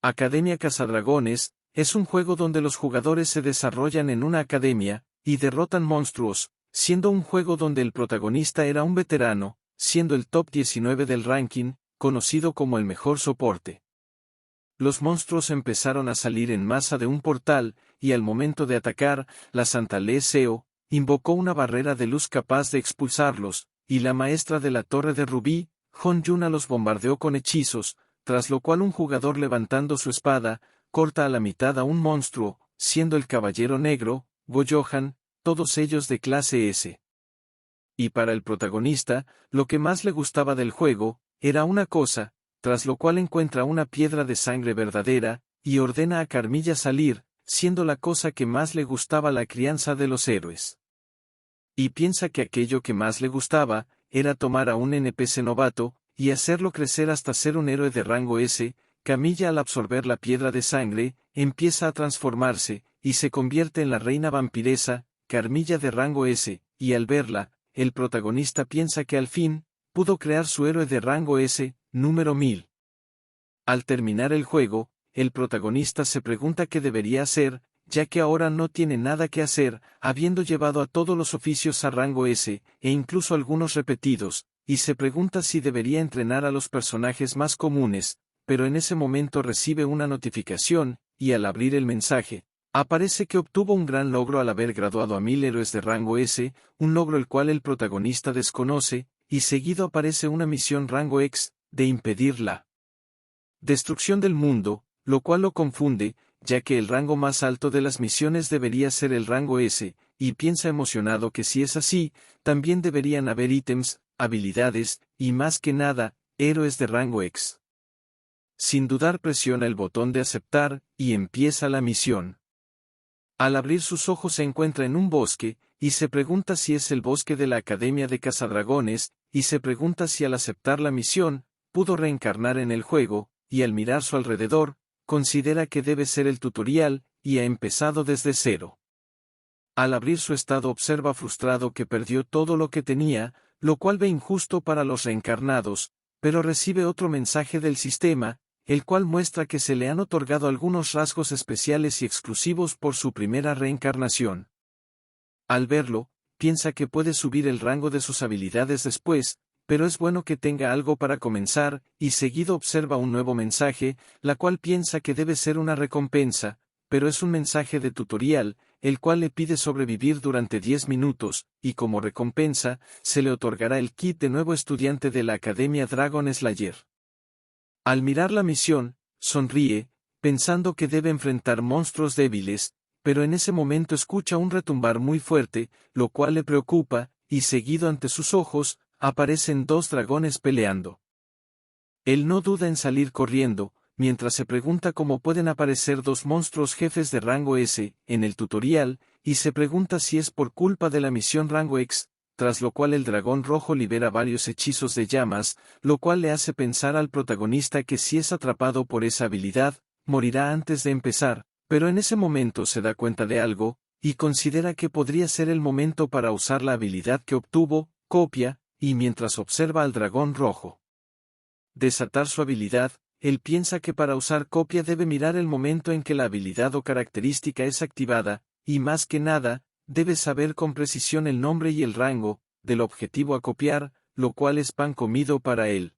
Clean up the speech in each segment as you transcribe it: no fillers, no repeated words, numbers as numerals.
Academia Cazadragones es un juego donde los jugadores se desarrollan en una academia y derrotan monstruos, siendo un juego donde el protagonista era un veterano, siendo el top 19 del ranking, conocido como el mejor soporte. Los monstruos empezaron a salir en masa de un portal, y al momento de atacar, la Santa Lee Seo invocó una barrera de luz capaz de expulsarlos, y la maestra de la Torre de Rubí, Hon Yuna, los bombardeó con hechizos, tras lo cual un jugador levantando su espada, corta a la mitad a un monstruo, siendo el Caballero Negro, Gojohan, todos ellos de clase S. Y para el protagonista, lo que más le gustaba del juego, era una cosa, tras lo cual encuentra una piedra de sangre verdadera, y ordena a Carmilla salir, siendo la cosa que más le gustaba la crianza de los héroes. Y piensa que aquello que más le gustaba, era tomar a un NPC novato, y hacerlo crecer hasta ser un héroe de rango S. Camilla, al absorber la piedra de sangre, empieza a transformarse, y se convierte en la reina vampiresa, Carmilla de rango S, y al verla, el protagonista piensa que al fin, pudo crear su héroe de rango S, número 1000. Al terminar el juego, el protagonista se pregunta qué debería hacer, ya que ahora no tiene nada que hacer, habiendo llevado a todos los oficios a rango S, e incluso algunos repetidos, y se pregunta si debería entrenar a los personajes más comunes, pero en ese momento recibe una notificación, y al abrir el mensaje, aparece que obtuvo un gran logro al haber graduado a 1000 héroes de rango S, un logro el cual el protagonista desconoce, y seguido aparece una misión rango X, de impedir la destrucción del mundo, lo cual lo confunde, ya que el rango más alto de las misiones debería ser el rango S, y piensa emocionado que si es así, también deberían haber ítems, habilidades, y más que nada, héroes de rango X. Sin dudar presiona el botón de aceptar, y empieza la misión. Al abrir sus ojos se encuentra en un bosque, y se pregunta si es el bosque de la Academia de Cazadragones, y se pregunta si al aceptar la misión, pudo reencarnar en el juego, y al mirar su alrededor, considera que debe ser el tutorial, y ha empezado desde cero. Al abrir su estado observa frustrado que perdió todo lo que tenía, lo cual ve injusto para los reencarnados, pero recibe otro mensaje del sistema, el cual muestra que se le han otorgado algunos rasgos especiales y exclusivos por su primera reencarnación. Al verlo, piensa que puede subir el rango de sus habilidades después, pero es bueno que tenga algo para comenzar, y seguido observa un nuevo mensaje, la cual piensa que debe ser una recompensa, pero es un mensaje de tutorial, el cual le pide sobrevivir durante 10 minutos, y como recompensa, se le otorgará el kit de nuevo estudiante de la Academia Dragon Slayer. Al mirar la misión, sonríe, pensando que debe enfrentar monstruos débiles, pero en ese momento escucha un retumbar muy fuerte, lo cual le preocupa, y seguido ante sus ojos, aparecen dos dragones peleando. Él no duda en salir corriendo, mientras se pregunta cómo pueden aparecer dos monstruos jefes de rango S, en el tutorial, y se pregunta si es por culpa de la misión rango X, tras lo cual el dragón rojo libera varios hechizos de llamas, lo cual le hace pensar al protagonista que si es atrapado por esa habilidad, morirá antes de empezar, pero en ese momento se da cuenta de algo, y considera que podría ser el momento para usar la habilidad que obtuvo, copia, y mientras observa al dragón rojo desatar su habilidad, él piensa que para usar copia debe mirar el momento en que la habilidad o característica es activada, y más que nada, debe saber con precisión el nombre y el rango del objetivo a copiar, lo cual es pan comido para él.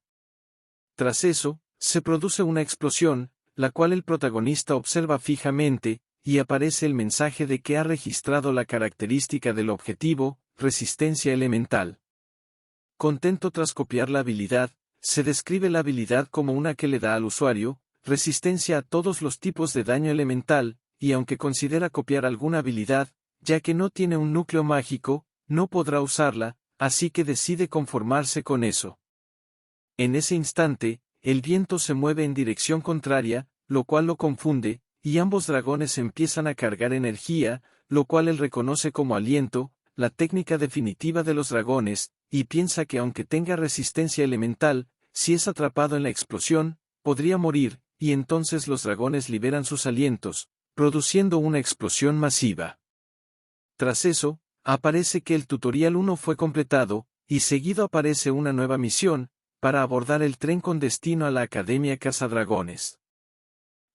Tras eso, se produce una explosión, la cual el protagonista observa fijamente, y aparece el mensaje de que ha registrado la característica del objetivo, resistencia elemental. Contento tras copiar la habilidad, se describe la habilidad como una que le da al usuario, resistencia a todos los tipos de daño elemental, y aunque considera copiar alguna habilidad, ya que no tiene un núcleo mágico, no podrá usarla, así que decide conformarse con eso. En ese instante, el viento se mueve en dirección contraria, lo cual lo confunde, y ambos dragones empiezan a cargar energía, lo cual él reconoce como aliento, la técnica definitiva de los dragones, y piensa que aunque tenga resistencia elemental, si es atrapado en la explosión, podría morir, y entonces los dragones liberan sus alientos, produciendo una explosión masiva. Tras eso, aparece que el tutorial 1 fue completado, y seguido aparece una nueva misión, para abordar el tren con destino a la Academia Cazadragones.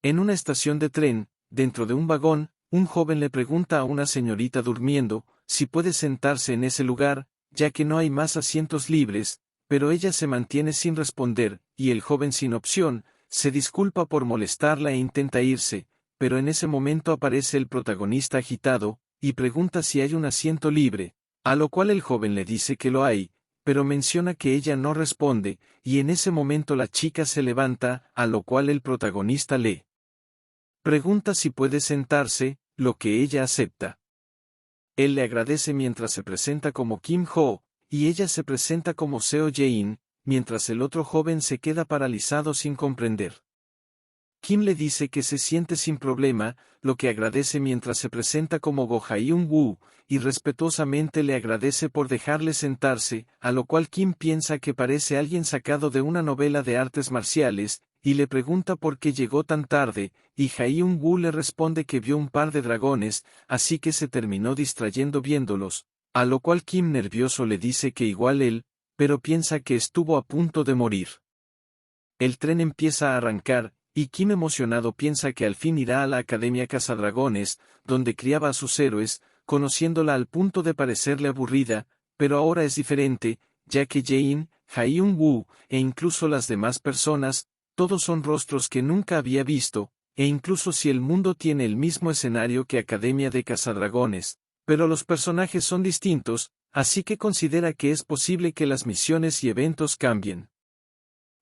En una estación de tren, dentro de un vagón, un joven le pregunta a una señorita durmiendo si puede sentarse en ese lugar, ya que no hay más asientos libres, pero ella se mantiene sin responder, y el joven sin opción, se disculpa por molestarla e intenta irse, pero en ese momento aparece el protagonista agitado, y pregunta si hay un asiento libre, a lo cual el joven le dice que lo hay, pero menciona que ella no responde, y en ese momento la chica se levanta, a lo cual el protagonista le pregunta si puede sentarse, lo que ella acepta. Él le agradece mientras se presenta como Kim Ho, y ella se presenta como Seo Jae-in, mientras el otro joven se queda paralizado sin comprender. Kim le dice que se siente sin problema, lo que agradece mientras se presenta como Go Hyun-woo, y respetuosamente le agradece por dejarle sentarse, a lo cual Kim piensa que parece alguien sacado de una novela de artes marciales, y le pregunta por qué llegó tan tarde, y Hyun-woo le responde que vio un par de dragones, así que se terminó distrayendo viéndolos, a lo cual Kim nervioso le dice que igual él, pero piensa que estuvo a punto de morir. El tren empieza a arrancar, y Kim emocionado piensa que al fin irá a la Academia Cazadragones, donde criaba a sus héroes, conociéndola al punto de parecerle aburrida, pero ahora es diferente, ya que Jae-in, Hyun-woo, e incluso las demás personas, todos son rostros que nunca había visto, e incluso si el mundo tiene el mismo escenario que Academia de Cazadragones, pero los personajes son distintos, así que considera que es posible que las misiones y eventos cambien.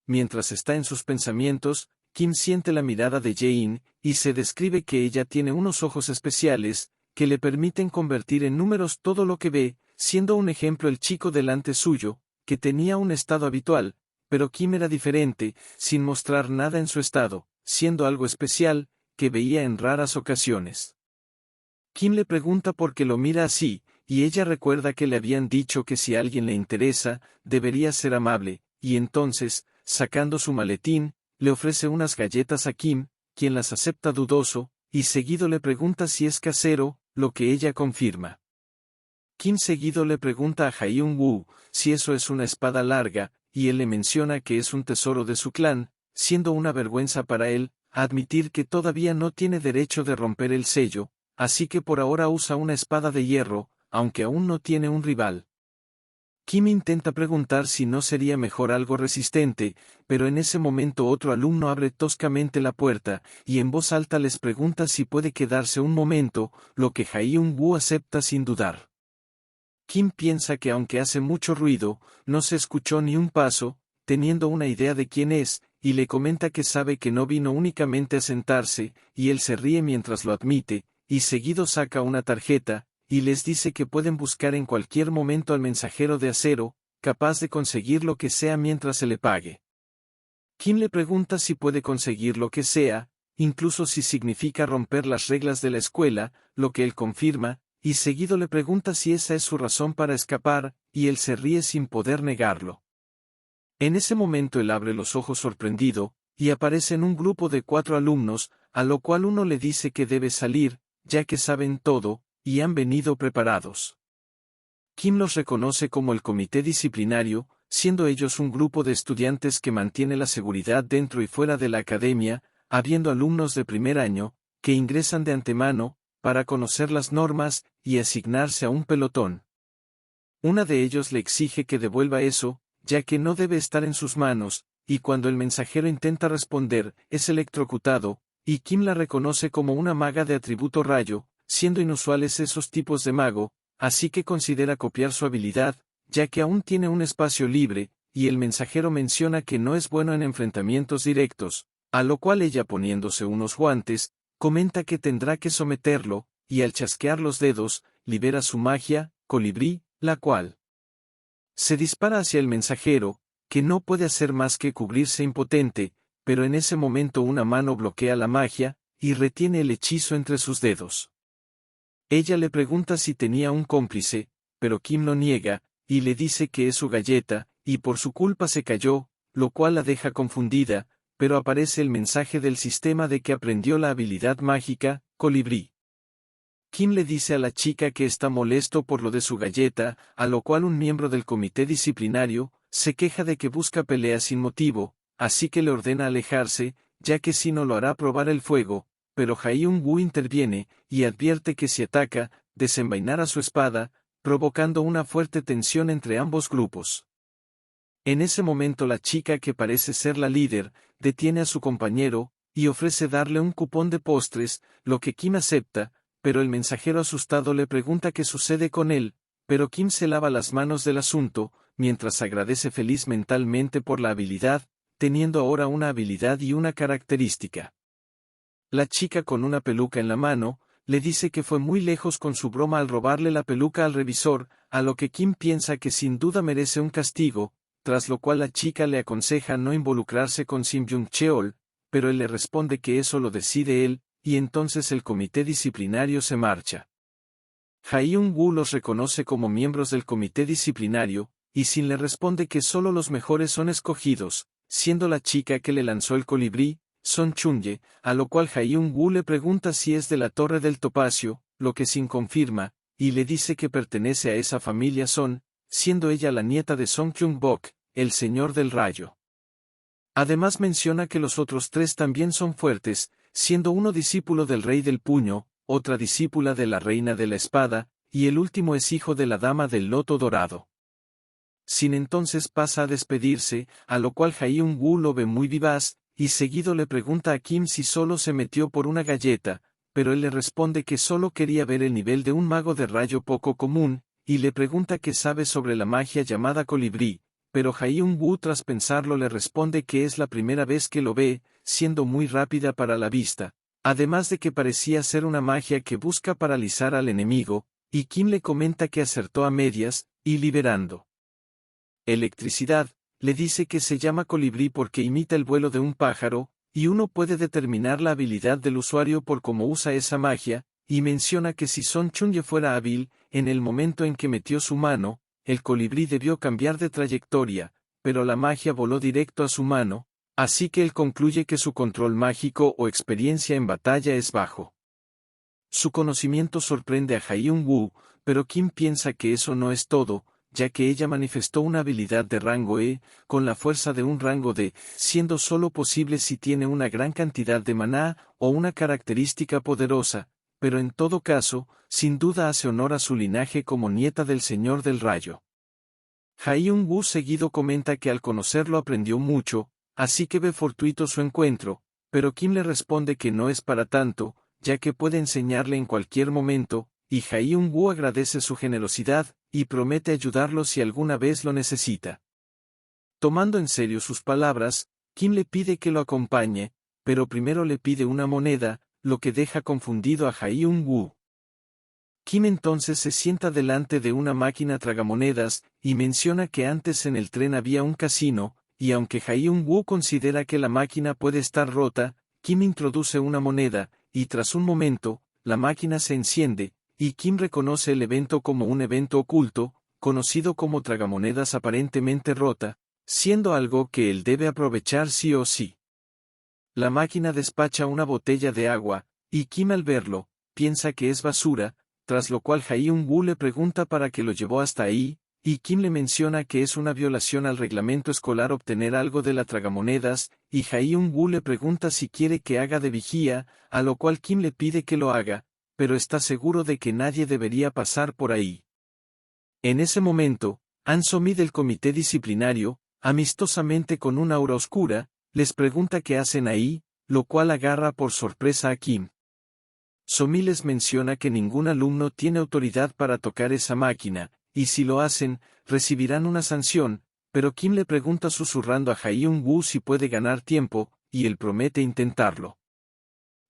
Mientras está en sus pensamientos, Kim siente la mirada de Jae-in, y se describe que ella tiene unos ojos especiales, que le permiten convertir en números todo lo que ve, siendo un ejemplo el chico delante suyo, que tenía un estado habitual, pero Kim era diferente, sin mostrar nada en su estado, siendo algo especial, que veía en raras ocasiones. Kim le pregunta por qué lo mira así, y ella recuerda que le habían dicho que si a alguien le interesa, debería ser amable, y entonces, sacando su maletín, le ofrece unas galletas a Kim, quien las acepta dudoso, y seguido le pregunta si es casero, lo que ella confirma. Kim seguido le pregunta a Hyun-woo si eso es una espada larga, y él le menciona que es un tesoro de su clan, siendo una vergüenza para él, admitir que todavía no tiene derecho de romper el sello, así que por ahora usa una espada de hierro, aunque aún no tiene un rival. Kim intenta preguntar si no sería mejor algo resistente, pero en ese momento otro alumno abre toscamente la puerta, y en voz alta les pregunta si puede quedarse un momento, lo que Hyun-woo acepta sin dudar. Kim piensa que aunque hace mucho ruido, no se escuchó ni un paso, teniendo una idea de quién es, y le comenta que sabe que no vino únicamente a sentarse, y él se ríe mientras lo admite, y seguido saca una tarjeta, y les dice que pueden buscar en cualquier momento al mensajero de acero, capaz de conseguir lo que sea mientras se le pague. Kim le pregunta si puede conseguir lo que sea, incluso si significa romper las reglas de la escuela, lo que él confirma, y seguido le pregunta si esa es su razón para escapar, y él se ríe sin poder negarlo. En ese momento él abre los ojos sorprendido, y aparece en un grupo de 4 alumnos, a lo cual uno le dice que debe salir, ya que saben todo, y han venido preparados. Kim los reconoce como el comité disciplinario, siendo ellos un grupo de estudiantes que mantiene la seguridad dentro y fuera de la academia, habiendo alumnos de primer año, que ingresan de antemano, para conocer las normas, y asignarse a un pelotón. Una de ellos le exige que devuelva eso, ya que no debe estar en sus manos, y cuando el mensajero intenta responder, es electrocutado, y Kim la reconoce como una maga de atributo rayo, siendo inusuales esos tipos de mago, así que considera copiar su habilidad, ya que aún tiene un espacio libre, y el mensajero menciona que no es bueno en enfrentamientos directos, a lo cual ella poniéndose unos guantes, comenta que tendrá que someterlo, y al chasquear los dedos, libera su magia, colibrí, la cual se dispara hacia el mensajero, que no puede hacer más que cubrirse impotente, pero en ese momento una mano bloquea la magia, y retiene el hechizo entre sus dedos. Ella le pregunta si tenía un cómplice, pero Kim lo niega, y le dice que es su galleta, y por su culpa se cayó, lo cual la deja confundida, pero aparece el mensaje del sistema de que aprendió la habilidad mágica, colibrí. Kim le dice a la chica que está molesto por lo de su galleta, a lo cual un miembro del comité disciplinario se queja de que busca pelea sin motivo, así que le ordena alejarse, ya que si no lo hará probar el fuego, pero Hyun-woo interviene, y advierte que si ataca, desenvainará su espada, provocando una fuerte tensión entre ambos grupos. En ese momento la chica que parece ser la líder, detiene a su compañero, y ofrece darle un cupón de postres, lo que Kim acepta, pero el mensajero asustado le pregunta qué sucede con él, pero Kim se lava las manos del asunto, mientras agradece feliz mentalmente por la habilidad, teniendo ahora una habilidad y una característica. La chica con una peluca en la mano, le dice que fue muy lejos con su broma al robarle la peluca al revisor, a lo que Kim piensa que sin duda merece un castigo, tras lo cual la chica le aconseja no involucrarse con Sim Jung-cheol, pero él le responde que eso lo decide él, y entonces el comité disciplinario se marcha. Hyun-woo los reconoce como miembros del comité disciplinario, y Sin le responde que solo los mejores son escogidos, siendo la chica que le lanzó el colibrí, Son Chunye, a lo cual Hyun-woo le pregunta si es de la Torre del Topacio, lo que Sin confirma, y le dice que pertenece a esa familia Son, siendo ella la nieta de Song Kyung-bok, el Señor del Rayo. Además menciona que los otros tres también son fuertes, siendo uno discípulo del Rey del Puño, otra discípula de la Reina de la Espada, y el último es hijo de la Dama del Loto Dorado. Sin entonces pasa a despedirse, a lo cual Hyun-woo lo ve muy vivaz, y seguido le pregunta a Kim si solo se metió por una galleta, pero él le responde que solo quería ver el nivel de un mago de rayo poco común, y le pregunta qué sabe sobre la magia llamada colibrí, pero Hyun-woo tras pensarlo le responde que es la primera vez que lo ve, siendo muy rápida para la vista, además de que parecía ser una magia que busca paralizar al enemigo, y Kim le comenta que acertó a medias, y liberando electricidad, le dice que se llama colibrí porque imita el vuelo de un pájaro, y uno puede determinar la habilidad del usuario por cómo usa esa magia, y menciona que si Son Chunye fuera hábil, en el momento en que metió su mano, el colibrí debió cambiar de trayectoria, pero la magia voló directo a su mano, así que él concluye que su control mágico o experiencia en batalla es bajo. Su conocimiento sorprende a Hyun-woo, pero Kim piensa que eso no es todo, ya que ella manifestó una habilidad de rango E, con la fuerza de un rango D, siendo solo posible si tiene una gran cantidad de maná, o una característica poderosa, pero en todo caso, sin duda hace honor a su linaje como nieta del Señor del Rayo. Hyun-woo seguido comenta que al conocerlo aprendió mucho, así que ve fortuito su encuentro, pero Kim le responde que no es para tanto, ya que puede enseñarle en cualquier momento, y Hyun-woo agradece su generosidad, y promete ayudarlo si alguna vez lo necesita. Tomando en serio sus palabras, Kim le pide que lo acompañe, pero primero le pide una moneda, lo que deja confundido a Hyun-woo. Kim entonces se sienta delante de una máquina tragamonedas, y menciona que antes en el tren había un casino, y aunque Hyun-woo considera que la máquina puede estar rota, Kim introduce una moneda, y tras un momento, la máquina se enciende, y Kim reconoce el evento como un evento oculto, conocido como tragamonedas aparentemente rota, siendo algo que él debe aprovechar sí o sí. La máquina despacha una botella de agua, y Kim al verlo, piensa que es basura, tras lo cual Hyun-woo le pregunta para qué lo llevó hasta ahí, y Kim le menciona que es una violación al reglamento escolar obtener algo de la tragamonedas, y Hyun-woo le pregunta si quiere que haga de vigía, a lo cual Kim le pide que lo haga, pero está seguro de que nadie debería pasar por ahí. En ese momento, Han So-mi del comité disciplinario, amistosamente con una aura oscura, les pregunta qué hacen ahí, lo cual agarra por sorpresa a Kim. So-mi les menciona que ningún alumno tiene autoridad para tocar esa máquina, y si lo hacen, recibirán una sanción, pero Kim le pregunta susurrando a Hyun-woo si puede ganar tiempo, y él promete intentarlo.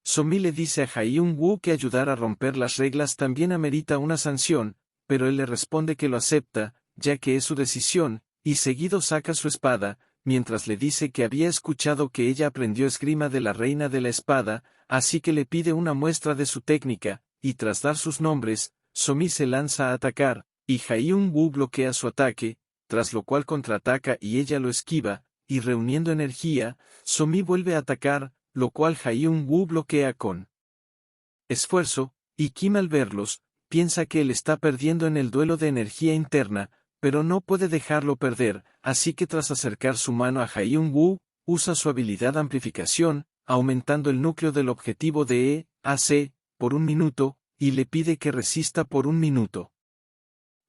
So-mi le dice a Hyun-woo que ayudar a romper las reglas también amerita una sanción, pero él le responde que lo acepta, ya que es su decisión, y seguido saca su espada, mientras le dice que había escuchado que ella aprendió esgrima de la Reina de la Espada, así que le pide una muestra de su técnica, y tras dar sus nombres, So-mi se lanza a atacar, y Hyun-woo bloquea su ataque, tras lo cual contraataca y ella lo esquiva, y reuniendo energía, So-mi vuelve a atacar, lo cual Hyun-woo bloquea con esfuerzo, y Kim al verlos, piensa que él está perdiendo en el duelo de energía interna, pero no puede dejarlo perder, así que tras acercar su mano a Hyun-woo, usa su habilidad amplificación, aumentando el núcleo del objetivo de E.A.C. por 1 minuto, y le pide que resista por 1 minuto.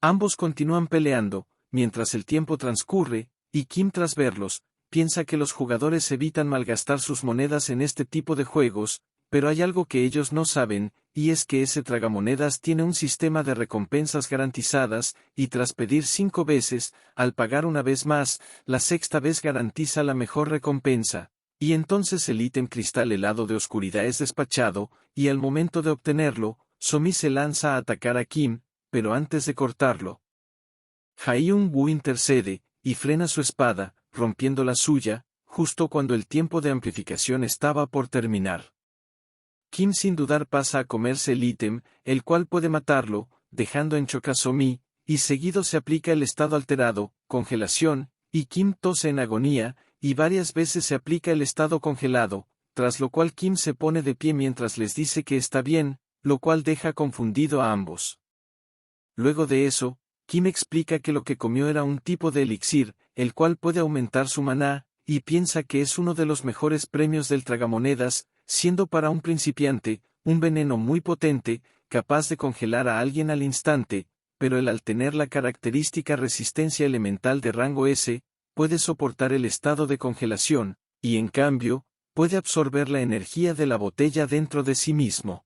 Ambos continúan peleando, mientras el tiempo transcurre, y Kim tras verlos, piensa que los jugadores evitan malgastar sus monedas en este tipo de juegos, pero hay algo que ellos no saben, y es que ese tragamonedas tiene un sistema de recompensas garantizadas, y tras pedir 5 veces, al pagar una vez más, la sexta vez garantiza la mejor recompensa, y entonces el ítem cristal helado de oscuridad es despachado, y al momento de obtenerlo, Somi se lanza a atacar a Kim, pero antes de cortarlo, Hyun-woo intercede, y frena su espada, rompiendo la suya, justo cuando el tiempo de amplificación estaba por terminar. Kim sin dudar pasa a comerse el ítem, el cual puede matarlo, dejando en shock a Somi, y seguido se aplica el estado alterado, congelación, y Kim tose en agonía, y varias veces se aplica el estado congelado, tras lo cual Kim se pone de pie mientras les dice que está bien, lo cual deja confundido a ambos. Luego de eso, Kim explica que lo que comió era un tipo de elixir, el cual puede aumentar su maná, y piensa que es uno de los mejores premios del tragamonedas, siendo para un principiante, un veneno muy potente, capaz de congelar a alguien al instante, pero al tener la característica resistencia elemental de rango S, puede soportar el estado de congelación, y en cambio, puede absorber la energía de la botella dentro de sí mismo.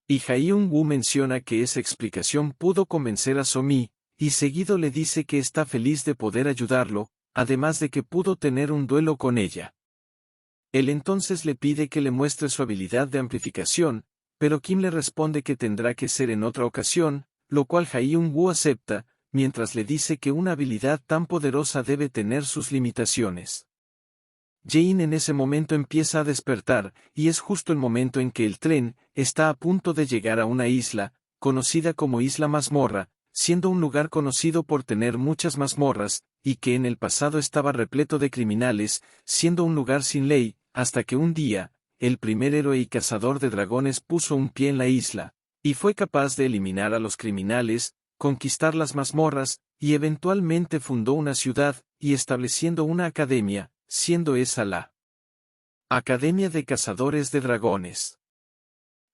Y Hyun-woo menciona que esa explicación pudo convencer a Somi, y seguido le dice que está feliz de poder ayudarlo, además de que pudo tener un duelo con ella. Él entonces le pide que le muestre su habilidad de amplificación, pero Kim le responde que tendrá que ser en otra ocasión, lo cual Hyun-woo acepta, mientras le dice que una habilidad tan poderosa debe tener sus limitaciones. Jane en ese momento empieza a despertar, y es justo el momento en que el tren está a punto de llegar a una isla, conocida como Isla Mazmorra, siendo un lugar conocido por tener muchas mazmorras, y que en el pasado estaba repleto de criminales, siendo un lugar sin ley, hasta que un día, el primer héroe y cazador de dragones puso un pie en la isla, y fue capaz de eliminar a los criminales, conquistar las mazmorras, y eventualmente fundó una ciudad, y estableciendo una academia, siendo esa la Academia de Cazadores de Dragones.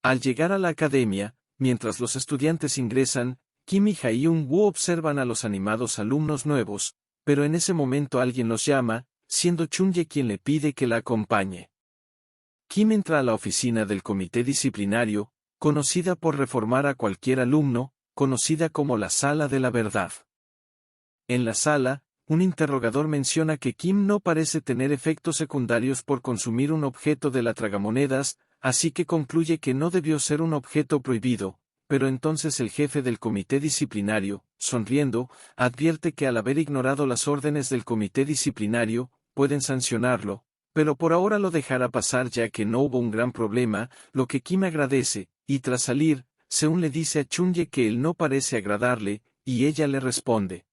Al llegar a la academia, mientras los estudiantes ingresan, Kim y Hyun-woo observan a los animados alumnos nuevos, pero en ese momento alguien los llama, siendo Chunye quien le pide que la acompañe. Kim entra a la oficina del comité disciplinario, conocida por reformar a cualquier alumno, conocida como la Sala de la Verdad. En la sala, un interrogador menciona que Kim no parece tener efectos secundarios por consumir un objeto de la tragamonedas, así que concluye que no debió ser un objeto prohibido, pero entonces el jefe del comité disciplinario, sonriendo, advierte que al haber ignorado las órdenes del comité disciplinario, pueden sancionarlo, pero por ahora lo dejará pasar ya que no hubo un gran problema, lo que Kim agradece, y tras salir, Seun le dice a Chunye que él no parece agradarle, y ella le responde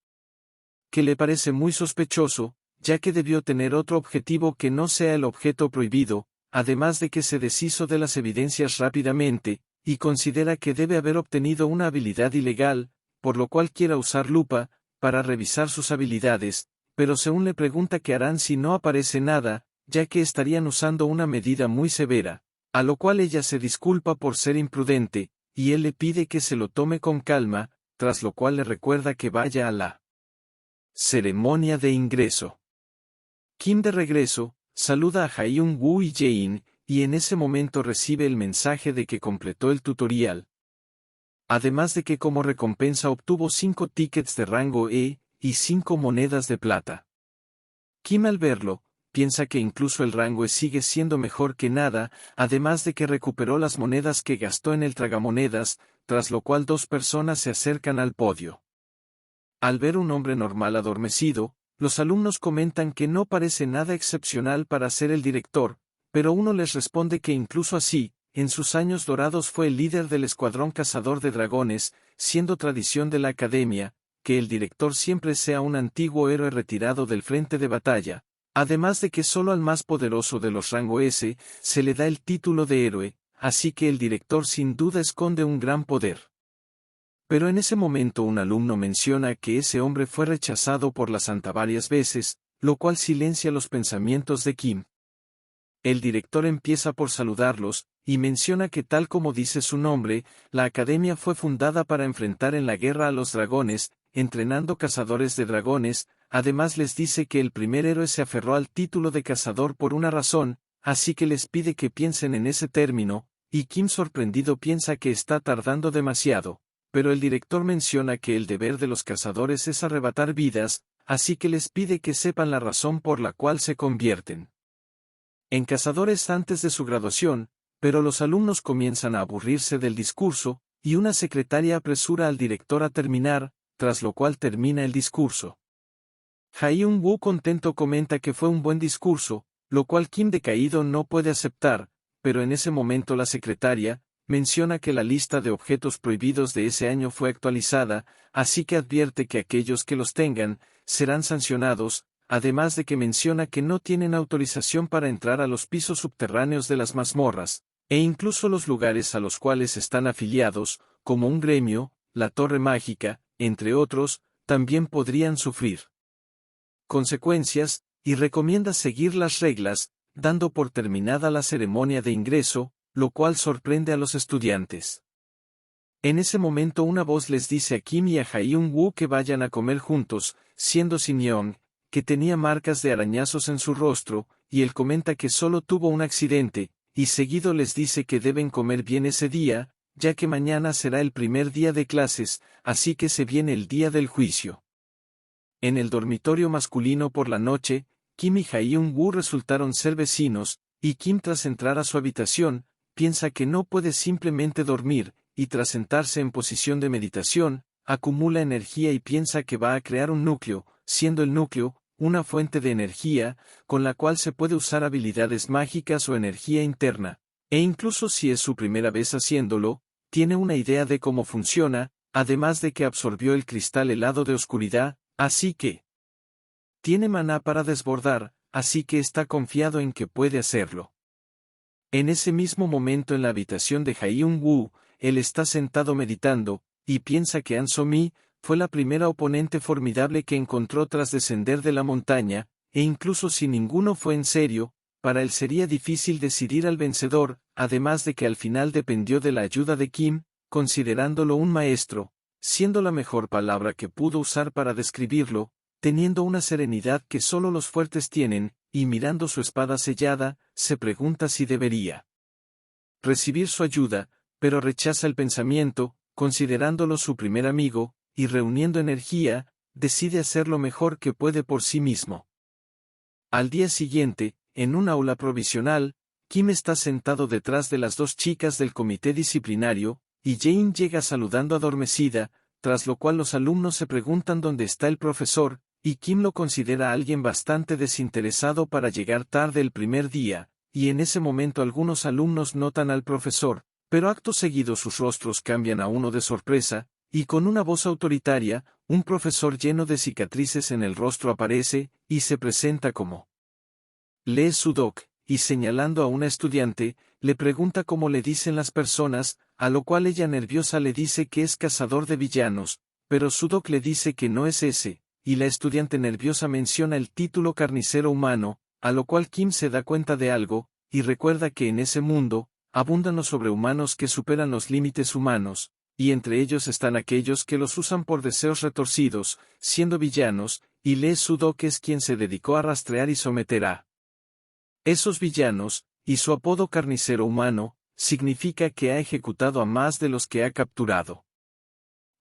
que le parece muy sospechoso, ya que debió tener otro objetivo que no sea el objeto prohibido, además de que se deshizo de las evidencias rápidamente, y considera que debe haber obtenido una habilidad ilegal, por lo cual quiera usar lupa, para revisar sus habilidades, pero Seun le pregunta qué harán si no aparece nada, ya que estarían usando una medida muy severa, a lo cual ella se disculpa por ser imprudente, y él le pide que se lo tome con calma, tras lo cual le recuerda que vaya a la ceremonia de ingreso. Kim de regreso, saluda a Hyun-woo y Jae-in, y en ese momento recibe el mensaje de que completó el tutorial. Además de que como recompensa obtuvo 5 tickets de rango E, y 5 monedas de plata. Kim al verlo, piensa que incluso el rango E sigue siendo mejor que nada, además de que recuperó las monedas que gastó en el tragamonedas, tras lo cual 2 personas se acercan al podio. Al ver un hombre normal adormecido, los alumnos comentan que no parece nada excepcional para ser el director, pero uno les responde que incluso así, en sus años dorados fue el líder del escuadrón cazador de dragones, siendo tradición de la academia, que el director siempre sea un antiguo héroe retirado del frente de batalla, además de que solo al más poderoso de los rango S, se le da el título de héroe, así que el director sin duda esconde un gran poder. Pero en ese momento un alumno menciona que ese hombre fue rechazado por la santa varias veces, lo cual silencia los pensamientos de Kim. El director empieza por saludarlos, y menciona que tal como dice su nombre, la academia fue fundada para enfrentar en la guerra a los dragones, entrenando cazadores de dragones. Además les dice que el primer héroe se aferró al título de cazador por una razón, así que les pide que piensen en ese término, y Kim sorprendido piensa que está tardando demasiado, pero el director menciona que el deber de los cazadores es arrebatar vidas, así que les pide que sepan la razón por la cual se convierten en cazadores antes de su graduación, pero los alumnos comienzan a aburrirse del discurso, y una secretaria apresura al director a terminar, tras lo cual termina el discurso. Jae-young-woo contento comenta que fue un buen discurso, lo cual Kim decaído no puede aceptar, pero en ese momento la secretaria menciona que la lista de objetos prohibidos de ese año fue actualizada, así que advierte que aquellos que los tengan serán sancionados, además de que menciona que no tienen autorización para entrar a los pisos subterráneos de las mazmorras, e incluso los lugares a los cuales están afiliados, como un gremio, la Torre Mágica, entre otros, también podrían sufrir consecuencias, y recomienda seguir las reglas, dando por terminada la ceremonia de ingreso, lo cual sorprende a los estudiantes. En ese momento una voz les dice a Kim y a Jae-young-woo que vayan a comer juntos, siendo Shin-young, que tenía marcas de arañazos en su rostro, y él comenta que solo tuvo un accidente, y seguido les dice que deben comer bien ese día, ya que mañana será el primer día de clases, así que se viene el día del juicio. En el dormitorio masculino por la noche, Kim y Jae-young-woo resultaron ser vecinos, y Kim tras entrar a su habitación, piensa que no puede simplemente dormir, y tras sentarse en posición de meditación, acumula energía y piensa que va a crear un núcleo, siendo el núcleo, una fuente de energía, con la cual se puede usar habilidades mágicas o energía interna, e incluso si es su primera vez haciéndolo, tiene una idea de cómo funciona, además de que absorbió el cristal helado de oscuridad, así que tiene maná para desbordar, así que está confiado en que puede hacerlo. En ese mismo momento en la habitación de Jae-young-woo, él está sentado meditando, y piensa que An So-mi fue la primera oponente formidable que encontró tras descender de la montaña, e incluso si ninguno fue en serio, para él sería difícil decidir al vencedor, además de que al final dependió de la ayuda de Kim, considerándolo un maestro, siendo la mejor palabra que pudo usar para describirlo, teniendo una serenidad que solo los fuertes tienen, y mirando su espada sellada, se pregunta si debería recibir su ayuda, pero rechaza el pensamiento, considerándolo su primer amigo, y reuniendo energía, decide hacer lo mejor que puede por sí mismo. Al día siguiente, en un aula provisional, Kim está sentado detrás de las dos chicas del comité disciplinario, y Jane llega saludando adormecida, tras lo cual los alumnos se preguntan dónde está el profesor, y Kim lo considera alguien bastante desinteresado para llegar tarde el primer día, y en ese momento algunos alumnos notan al profesor, pero acto seguido sus rostros cambian a uno de sorpresa, y con una voz autoritaria, un profesor lleno de cicatrices en el rostro aparece, y se presenta como Lee Sudok, y señalando a una estudiante, le pregunta cómo le dicen las personas, a lo cual ella nerviosa le dice que es cazador de villanos, pero Sudok le dice que no es ese, y la estudiante nerviosa menciona el título carnicero humano, a lo cual Kim se da cuenta de algo, y recuerda que en ese mundo, abundan los sobrehumanos que superan los límites humanos, y entre ellos están aquellos que los usan por deseos retorcidos, siendo villanos, y Lee Sudok es quien se dedicó a rastrear y someter a esos villanos, y su apodo carnicero humano, significa que ha ejecutado a más de los que ha capturado.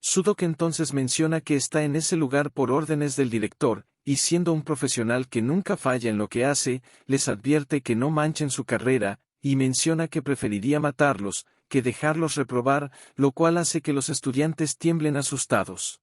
Sudok entonces menciona que está en ese lugar por órdenes del director, y siendo un profesional que nunca falla en lo que hace, les advierte que no manchen su carrera, y menciona que preferiría matarlos, que dejarlos reprobar, lo cual hace que los estudiantes tiemblen asustados.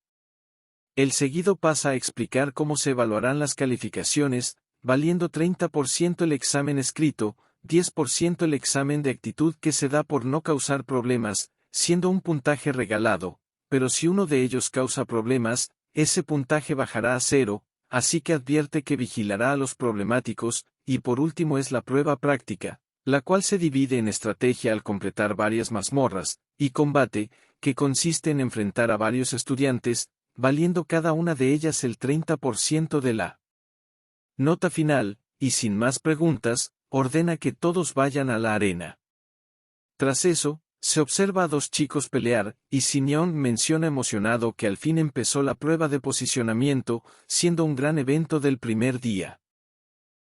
El seguido pasa a explicar cómo se evaluarán las calificaciones, valiendo 30% el examen escrito, 10% el examen de actitud que se da por no causar problemas, siendo un puntaje regalado, pero si uno de ellos causa problemas, ese puntaje bajará a 0, así que advierte que vigilará a los problemáticos, y por último es la prueba práctica, la cual se divide en estrategia al completar varias mazmorras, y combate, que consiste en enfrentar a varios estudiantes, valiendo cada una de ellas el 30% de la nota final, y sin más preguntas, ordena que todos vayan a la arena. Tras eso, se observa a dos chicos pelear, y Simeon menciona emocionado que al fin empezó la prueba de posicionamiento, siendo un gran evento del primer día.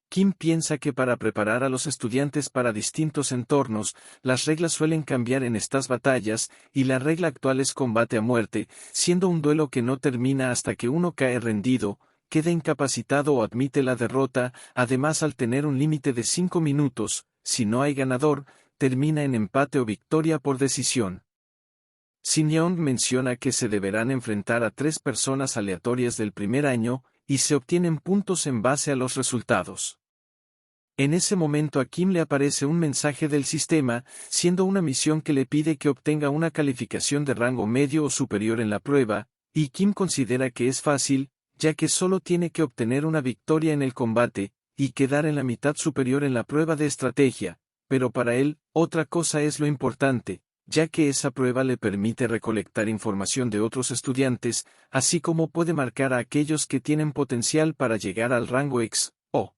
Kim piensa que para preparar a los estudiantes para distintos entornos, las reglas suelen cambiar en estas batallas, y la regla actual es combate a muerte, siendo un duelo que no termina hasta que uno cae rendido, queda incapacitado o admite la derrota. Además, al tener un límite de 5 minutos, si no hay ganador, termina en empate o victoria por decisión. Simeon menciona que se deberán enfrentar a 3 personas aleatorias del primer año, y se obtienen puntos en base a los resultados. En ese momento a Kim le aparece un mensaje del sistema, siendo una misión que le pide que obtenga una calificación de rango medio o superior en la prueba, y Kim considera que es fácil, ya que solo tiene que obtener una victoria en el combate, y quedar en la mitad superior en la prueba de estrategia, pero para él, otra cosa es lo importante, ya que esa prueba le permite recolectar información de otros estudiantes, así como puede marcar a aquellos que tienen potencial para llegar al rango X, o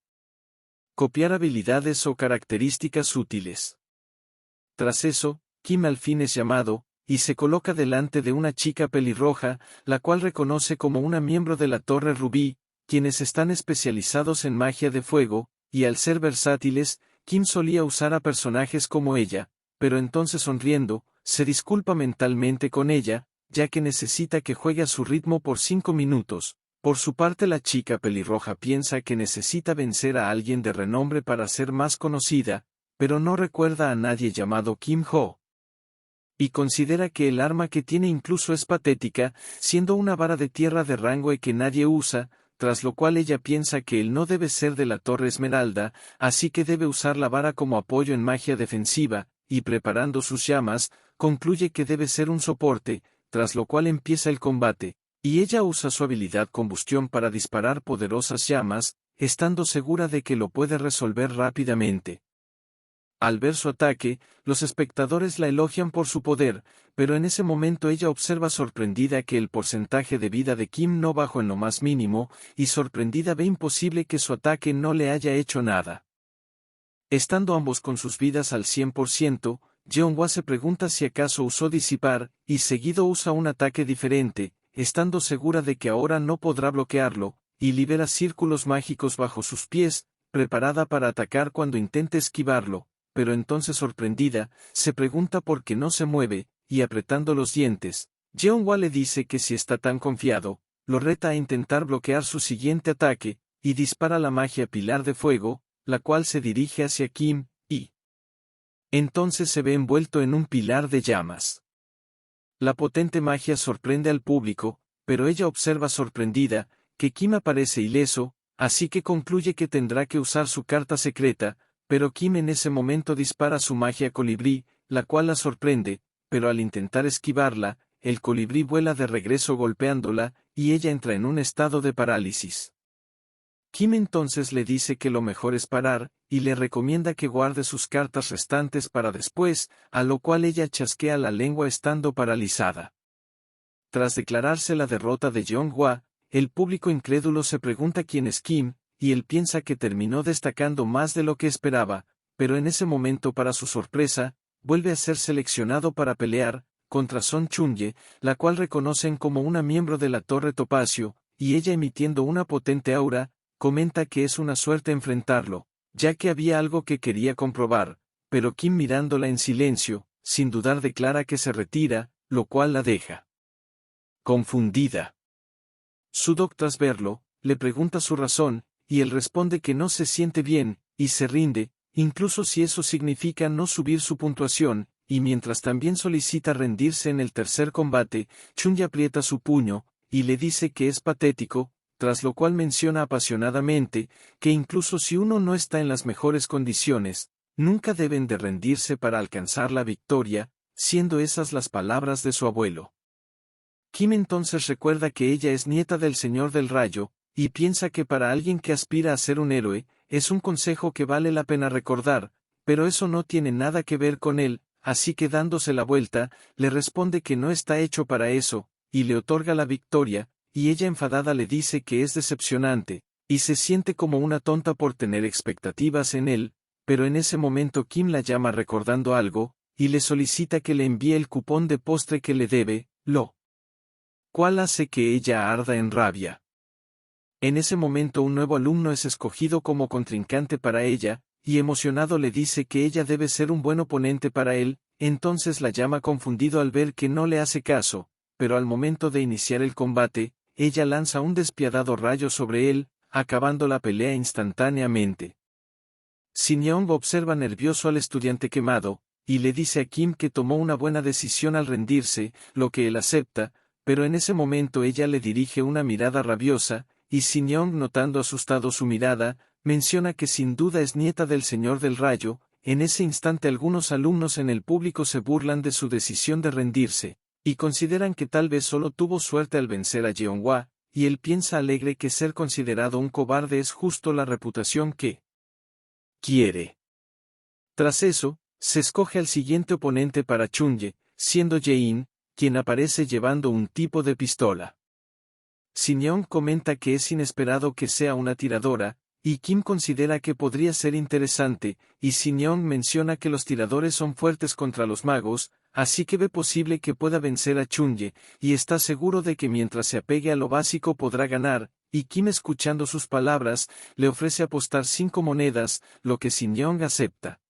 copiar habilidades o características útiles. Tras eso, Kim al fin es llamado, y se coloca delante de una chica pelirroja, la cual reconoce como una miembro de la Torre Rubí, quienes están especializados en magia de fuego, y al ser versátiles, Kim solía usar a personajes como ella, pero entonces sonriendo, se disculpa mentalmente con ella, ya que necesita que juegue a su ritmo por 5 minutos. Por su parte, la chica pelirroja piensa que necesita vencer a alguien de renombre para ser más conocida, pero no recuerda a nadie llamado Kim Ho. Y considera que el arma que tiene incluso es patética, siendo una vara de tierra de rango E que nadie usa, tras lo cual ella piensa que él no debe ser de la Torre Esmeralda, así que debe usar la vara como apoyo en magia defensiva, y preparando sus llamas, concluye que debe ser un soporte, tras lo cual empieza el combate, y ella usa su habilidad combustión para disparar poderosas llamas, estando segura de que lo puede resolver rápidamente. Al ver su ataque, los espectadores la elogian por su poder, pero en ese momento ella observa sorprendida que el porcentaje de vida de Kim no bajó en lo más mínimo, y sorprendida ve imposible que su ataque no le haya hecho nada. Estando ambos con sus vidas al 100%, Jeonghwa se pregunta si acaso usó disipar, y seguido usa un ataque diferente, estando segura de que ahora no podrá bloquearlo, y libera círculos mágicos bajo sus pies, preparada para atacar cuando intente esquivarlo, pero entonces sorprendida, se pregunta por qué no se mueve, y apretando los dientes, Jeonghwa le dice que si está tan confiado, lo reta a intentar bloquear su siguiente ataque, y dispara la magia pilar de fuego, la cual se dirige hacia Kim, y entonces se ve envuelto en un pilar de llamas. La potente magia sorprende al público, pero ella observa sorprendida, que Kim aparece ileso, así que concluye que tendrá que usar su carta secreta, pero Kim en ese momento dispara su magia colibrí, la cual la sorprende, pero al intentar esquivarla, el colibrí vuela de regreso golpeándola, y ella entra en un estado de parálisis. Kim entonces le dice que lo mejor es parar, y le recomienda que guarde sus cartas restantes para después, a lo cual ella chasquea la lengua estando paralizada. Tras declararse la derrota de Jeonghwa, el público incrédulo se pregunta quién es Kim, y él piensa que terminó destacando más de lo que esperaba, pero en ese momento para su sorpresa, vuelve a ser seleccionado para pelear, contra Son Chunye, la cual reconocen como una miembro de la Torre Topacio, y ella emitiendo una potente aura, comenta que es una suerte enfrentarlo, ya que había algo que quería comprobar, pero Kim mirándola en silencio, sin dudar declara que se retira, lo cual la deja confundida. Sudok tras verlo, le pregunta su razón, y él responde que no se siente bien, y se rinde, incluso si eso significa no subir su puntuación, y mientras también solicita rendirse en el tercer combate, Chunye aprieta su puño, y le dice que es patético, tras lo cual menciona apasionadamente, que incluso si uno no está en las mejores condiciones, nunca deben de rendirse para alcanzar la victoria, siendo esas las palabras de su abuelo. Kim entonces recuerda que ella es nieta del Señor del Rayo, y piensa que para alguien que aspira a ser un héroe, es un consejo que vale la pena recordar, pero eso no tiene nada que ver con él, así que dándose la vuelta, le responde que no está hecho para eso, y le otorga la victoria, y ella enfadada le dice que es decepcionante, y se siente como una tonta por tener expectativas en él, pero en ese momento Kim la llama recordando algo, y le solicita que le envíe el cupón de postre que le debe, lo cual hace que ella arda en rabia. En ese momento un nuevo alumno es escogido como contrincante para ella, y emocionado le dice que ella debe ser un buen oponente para él, entonces la llama confundido al ver que no le hace caso, pero al momento de iniciar el combate, ella lanza un despiadado rayo sobre él, acabando la pelea instantáneamente. Shin Young observa nervioso al estudiante quemado, y le dice a Kim que tomó una buena decisión al rendirse, lo que él acepta, pero en ese momento ella le dirige una mirada rabiosa, y Shin Young, notando asustado su mirada, menciona que sin duda es nieta del Señor del Rayo. En ese instante algunos alumnos en el público se burlan de su decisión de rendirse, y consideran que tal vez solo tuvo suerte al vencer a Jeonghwa, y él piensa alegre que ser considerado un cobarde es justo la reputación que quiere. Tras eso, se escoge al siguiente oponente para Chunye, siendo Jae-in, quien aparece llevando un tipo de pistola. Shin Young comenta que es inesperado que sea una tiradora, y Kim considera que podría ser interesante, y Shin Young menciona que los tiradores son fuertes contra los magos, así que ve posible que pueda vencer a Chunye, y está seguro de que mientras se apegue a lo básico podrá ganar, y Kim, escuchando sus palabras, le ofrece apostar 5 monedas, lo que Shin Young acepta.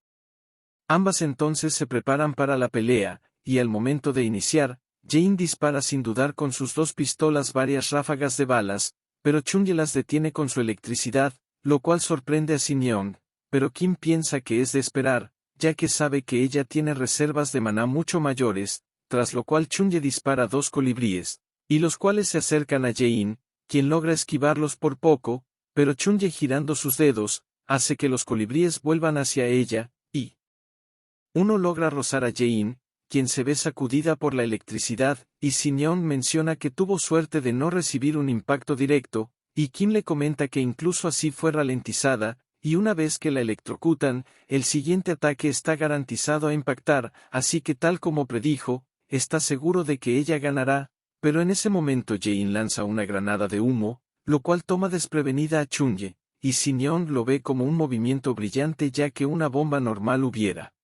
Ambas entonces se preparan para la pelea, y al momento de iniciar, Jae-in dispara sin dudar con sus 2 pistolas varias ráfagas de balas, pero Chunye las detiene con su electricidad, lo cual sorprende a Shin Young, pero Kim piensa que es de esperar, ya que sabe que ella tiene reservas de maná mucho mayores, tras lo cual Chunye dispara 2 colibríes, y los cuales se acercan a Jae-in, quien logra esquivarlos por poco, pero Chunye, girando sus dedos, hace que los colibríes vuelvan hacia ella, y uno logra rozar a Jae-in, quien se ve sacudida por la electricidad, y Shin Young menciona que tuvo suerte de no recibir un impacto directo, y Kim le comenta que incluso así fue ralentizada, y una vez que la electrocutan, el siguiente ataque está garantizado a impactar, así que tal como predijo, está seguro de que ella ganará, pero en ese momento Jae-in lanza una granada de humo, lo cual toma desprevenida a Chunye, y Shin Young lo ve como un movimiento brillante ya que una bomba normal hubiera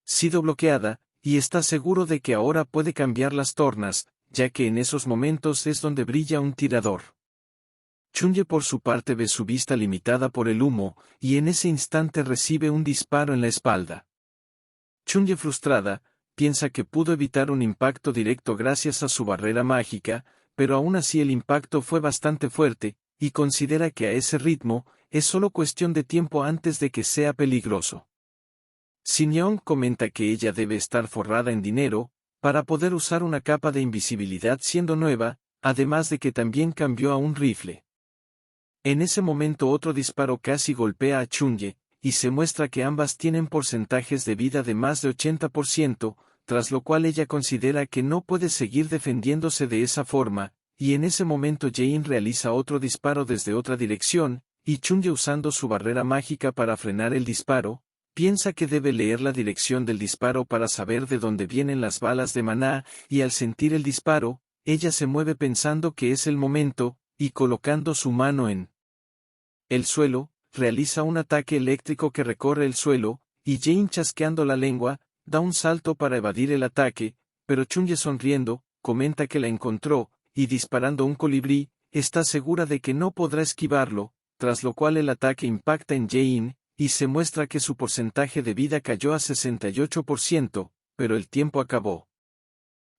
sido bloqueada, y está seguro de que ahora puede cambiar las tornas, ya que en esos momentos es donde brilla un tirador. Chunye por su parte ve su vista limitada por el humo, y en ese instante recibe un disparo en la espalda. Chunye, frustrada, piensa que pudo evitar un impacto directo gracias a su barrera mágica, pero aún así el impacto fue bastante fuerte, y considera que a ese ritmo, es solo cuestión de tiempo antes de que sea peligroso. Shin Young comenta que ella debe estar forrada en dinero, para poder usar una capa de invisibilidad siendo nueva, además de que también cambió a un rifle. En ese momento otro disparo casi golpea a Chunye, y se muestra que ambas tienen porcentajes de vida de más de 80%, tras lo cual ella considera que no puede seguir defendiéndose de esa forma, y en ese momento Jae-in realiza otro disparo desde otra dirección, y Chunye, usando su barrera mágica para frenar el disparo, piensa que debe leer la dirección del disparo para saber de dónde vienen las balas de maná, y al sentir el disparo, ella se mueve pensando que es el momento, y colocando su mano en el suelo, realiza un ataque eléctrico que recorre el suelo, y Jae-in, chasqueando la lengua, da un salto para evadir el ataque, pero Chunye, sonriendo, comenta que la encontró, y disparando un colibrí, está segura de que no podrá esquivarlo, tras lo cual el ataque impacta en Jae-in, y se muestra que su porcentaje de vida cayó a 68%, pero el tiempo acabó.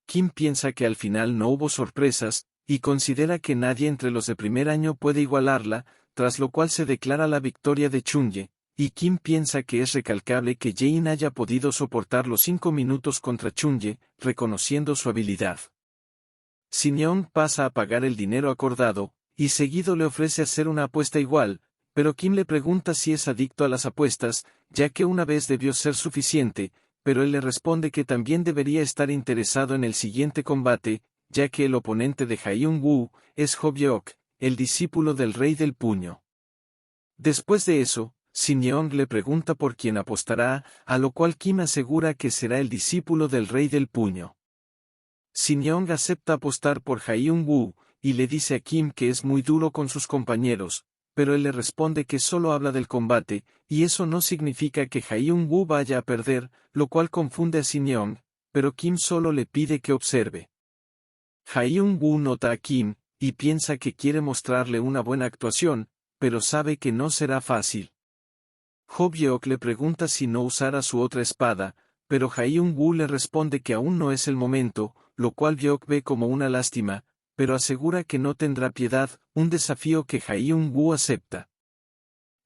Kim piensa que al final no hubo sorpresas, y considera que nadie entre los de primer año puede igualarla, tras lo cual se declara la victoria de Chunye, y Kim piensa que es recalcable que Jae-in haya podido soportar los 5 minutos contra Chunye, reconociendo su habilidad. Shin Young pasa a pagar el dinero acordado, y seguido le ofrece hacer una apuesta igual, pero Kim le pregunta si es adicto a las apuestas, ya que una vez debió ser suficiente, pero él le responde que también debería estar interesado en el siguiente combate, ya que el oponente de Hyun-woo es Ho-byeok, el discípulo del Rey del Puño. Después de eso, Shin Young le pregunta por quién apostará, a lo cual Kim asegura que será el discípulo del Rey del Puño. Shin Young acepta apostar por Hyun-woo, y le dice a Kim que es muy duro con sus compañeros, pero él le responde que solo habla del combate, y eso no significa que Hyun-woo vaya a perder, lo cual confunde a Shin-young, pero Kim solo le pide que observe. Hyun-woo nota a Kim, y piensa que quiere mostrarle una buena actuación, pero sabe que no será fácil. Ho-byeok le pregunta si no usara su otra espada, pero Hyun-woo le responde que aún no es el momento, lo cual Byeok ve como una lástima, pero asegura que no tendrá piedad, un desafío que Hyun-woo acepta.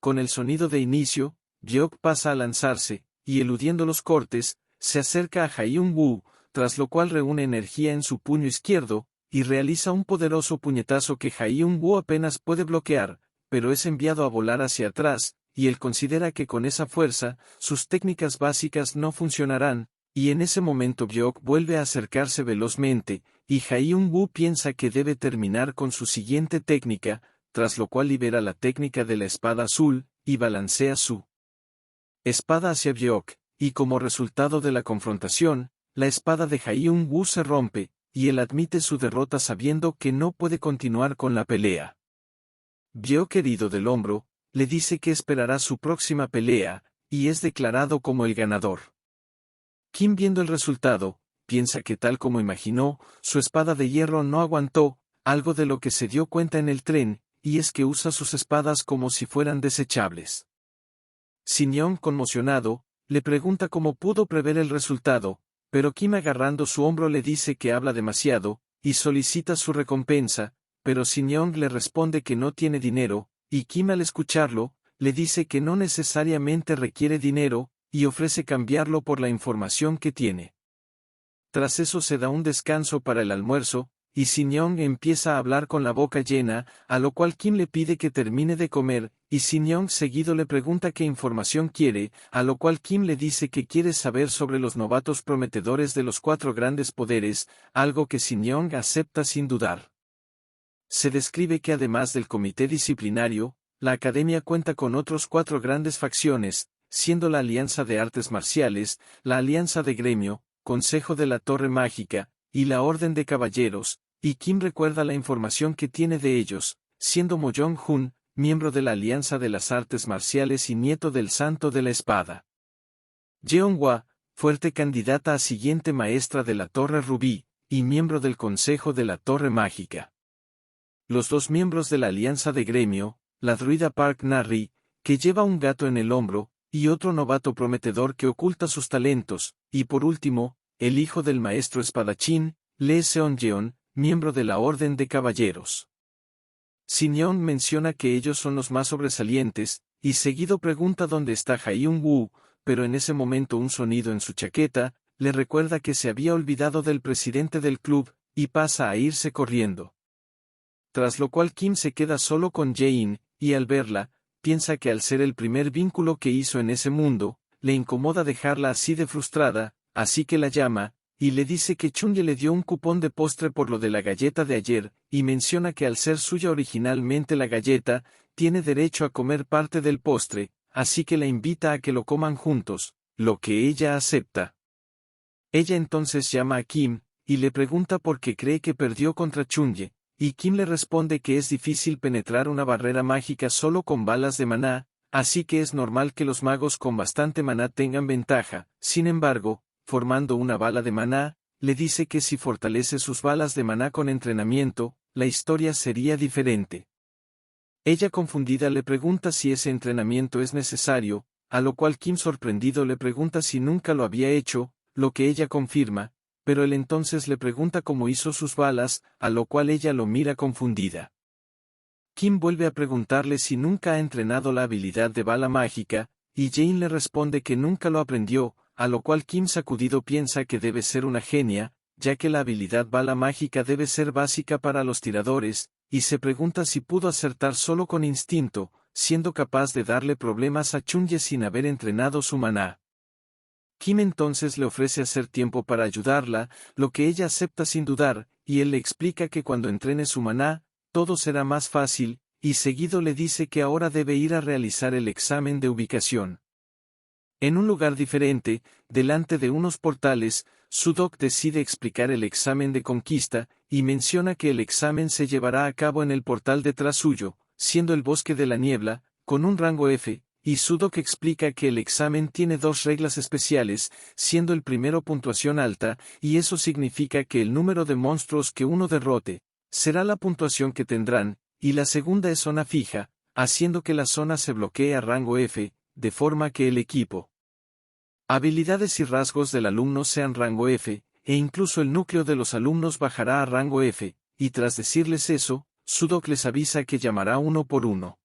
Con el sonido de inicio, Byeok pasa a lanzarse, y eludiendo los cortes, se acerca a Hyun-woo, tras lo cual reúne energía en su puño izquierdo, y realiza un poderoso puñetazo que Hyun-woo apenas puede bloquear, pero es enviado a volar hacia atrás, y él considera que con esa fuerza, sus técnicas básicas no funcionarán, y en ese momento Byeok vuelve a acercarse velozmente, y Hyun-woo piensa que debe terminar con su siguiente técnica, tras lo cual libera la técnica de la espada azul, y balancea su espada hacia Byeok, y como resultado de la confrontación, la espada de Hyun-woo se rompe, y él admite su derrota sabiendo que no puede continuar con la pelea. Byeok, herido del hombro, le dice que esperará su próxima pelea, y es declarado como el ganador. Kim, viendo el resultado, piensa que tal como imaginó, su espada de hierro no aguantó, algo de lo que se dio cuenta en el tren, y es que usa sus espadas como si fueran desechables. Shin-young, conmocionado, le pregunta cómo pudo prever el resultado, pero Kim, agarrando su hombro, le dice que habla demasiado, y solicita su recompensa, pero Shin-young le responde que no tiene dinero, y Kim, al escucharlo, le dice que no necesariamente requiere dinero, y ofrece cambiarlo por la información que tiene. Tras eso se da un descanso para el almuerzo, y Shin-young empieza a hablar con la boca llena, a lo cual Kim le pide que termine de comer, y Shin-young seguido le pregunta qué información quiere, a lo cual Kim le dice que quiere saber sobre los novatos prometedores de los 4 grandes poderes, algo que Shin-young acepta sin dudar. Se describe que además del comité disciplinario, la academia cuenta con otros 4 grandes facciones, siendo la Alianza de Artes Marciales, la Alianza de Gremio, Consejo de la Torre Mágica, y la Orden de Caballeros, y Kim recuerda la información que tiene de ellos, siendo Mo Jong-hun, miembro de la Alianza de las Artes Marciales y nieto del Santo de la Espada. Jeon-hwa, fuerte candidata a siguiente maestra de la Torre Rubí, y miembro del Consejo de la Torre Mágica. Los 2 miembros de la Alianza de Gremio, la druida Park Na-ri, que lleva un gato en el hombro, y otro novato prometedor que oculta sus talentos, y por último, el hijo del maestro espadachín, Lee Seon-jeon, miembro de la Orden de Caballeros. Shin-young menciona que ellos son los más sobresalientes, y seguido pregunta dónde está Hyun-woo, pero en ese momento un sonido en su chaqueta le recuerda que se había olvidado del presidente del club, y pasa a irse corriendo. Tras lo cual Kim se queda solo con Jae-in, y al verla, piensa que al ser el primer vínculo que hizo en ese mundo, le incomoda dejarla así de frustrada, así que la llama, y le dice que Chunye le dio un cupón de postre por lo de la galleta de ayer, y menciona que al ser suya originalmente la galleta, tiene derecho a comer parte del postre, así que la invita a que lo coman juntos, lo que ella acepta. Ella entonces llama a Kim, y le pregunta por qué cree que perdió contra Chunye, y Kim le responde que es difícil penetrar una barrera mágica solo con balas de maná, así que es normal que los magos con bastante maná tengan ventaja. Sin embargo, formando una bala de maná, le dice que si fortalece sus balas de maná con entrenamiento, la historia sería diferente. Ella, confundida, le pregunta si ese entrenamiento es necesario, a lo cual Kim, sorprendido, le pregunta si nunca lo había hecho, lo que ella confirma, pero él entonces le pregunta cómo hizo sus balas, a lo cual ella lo mira confundida. Kim vuelve a preguntarle si nunca ha entrenado la habilidad de bala mágica, y Jane le responde que nunca lo aprendió, a lo cual Kim, sacudido, piensa que debe ser una genia, ya que la habilidad bala mágica debe ser básica para los tiradores, y se pregunta si pudo acertar solo con instinto, siendo capaz de darle problemas a Chunye sin haber entrenado su maná. Kim entonces le ofrece hacer tiempo para ayudarla, lo que ella acepta sin dudar, y él le explica que cuando entrene su maná, todo será más fácil, y seguido le dice que ahora debe ir a realizar el examen de ubicación. En un lugar diferente, delante de unos portales, Sudok decide explicar el examen de conquista, y menciona que el examen se llevará a cabo en el portal detrás suyo, siendo el bosque de la niebla, con un rango F, y Sudok explica que el examen tiene dos reglas especiales, siendo el primero puntuación alta, y eso significa que el número de monstruos que uno derrote, será la puntuación que tendrán, y la segunda es zona fija, haciendo que la zona se bloquee a rango F, de forma que el equipo, habilidades y rasgos del alumno sean rango F, e incluso el núcleo de los alumnos bajará a rango F, y tras decirles eso, Sudok les avisa que llamará uno por uno.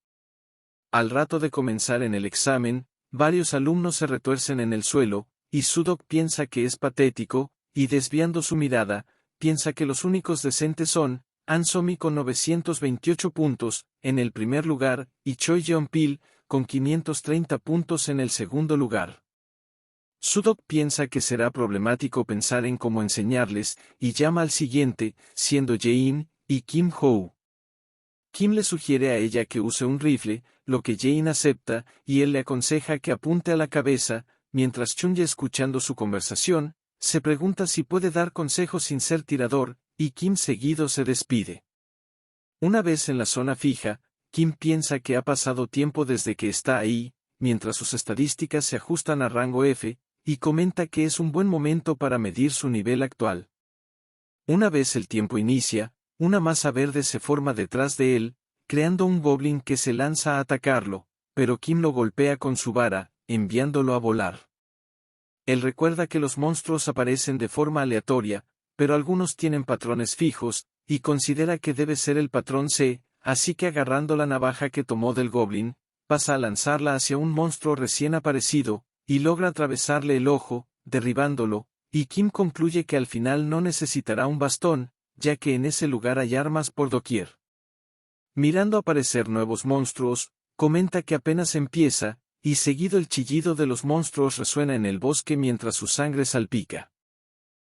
Al rato de comenzar en el examen, varios alumnos se retuercen en el suelo, y Sudok piensa que es patético, y desviando su mirada, piensa que los únicos decentes son Ansomi con 928 puntos, en el primer lugar, y Choi Jeon-pil, con 530 puntos en el segundo lugar. Sudok piensa que será problemático pensar en cómo enseñarles, y llama al siguiente, siendo Jae-in y Kim Ho. Kim le sugiere a ella que use un rifle, lo que Jae-in acepta, y él le aconseja que apunte a la cabeza, mientras Chunye, escuchando su conversación, se pregunta si puede dar consejos sin ser tirador, y Kim seguido se despide. Una vez en la zona fija, Kim piensa que ha pasado tiempo desde que está ahí, mientras sus estadísticas se ajustan a rango F, y comenta que es un buen momento para medir su nivel actual. Una vez el tiempo inicia, una masa verde se forma detrás de él, creando un goblin que se lanza a atacarlo, pero Kim lo golpea con su vara, enviándolo a volar. Él recuerda que los monstruos aparecen de forma aleatoria, pero algunos tienen patrones fijos, y considera que debe ser el patrón C, así que agarrando la navaja que tomó del goblin, pasa a lanzarla hacia un monstruo recién aparecido, y logra atravesarle el ojo, derribándolo, y Kim concluye que al final no necesitará un bastón, ya que en ese lugar hay armas por doquier. Mirando aparecer nuevos monstruos, comenta que apenas empieza, y seguido el chillido de los monstruos resuena en el bosque mientras su sangre salpica.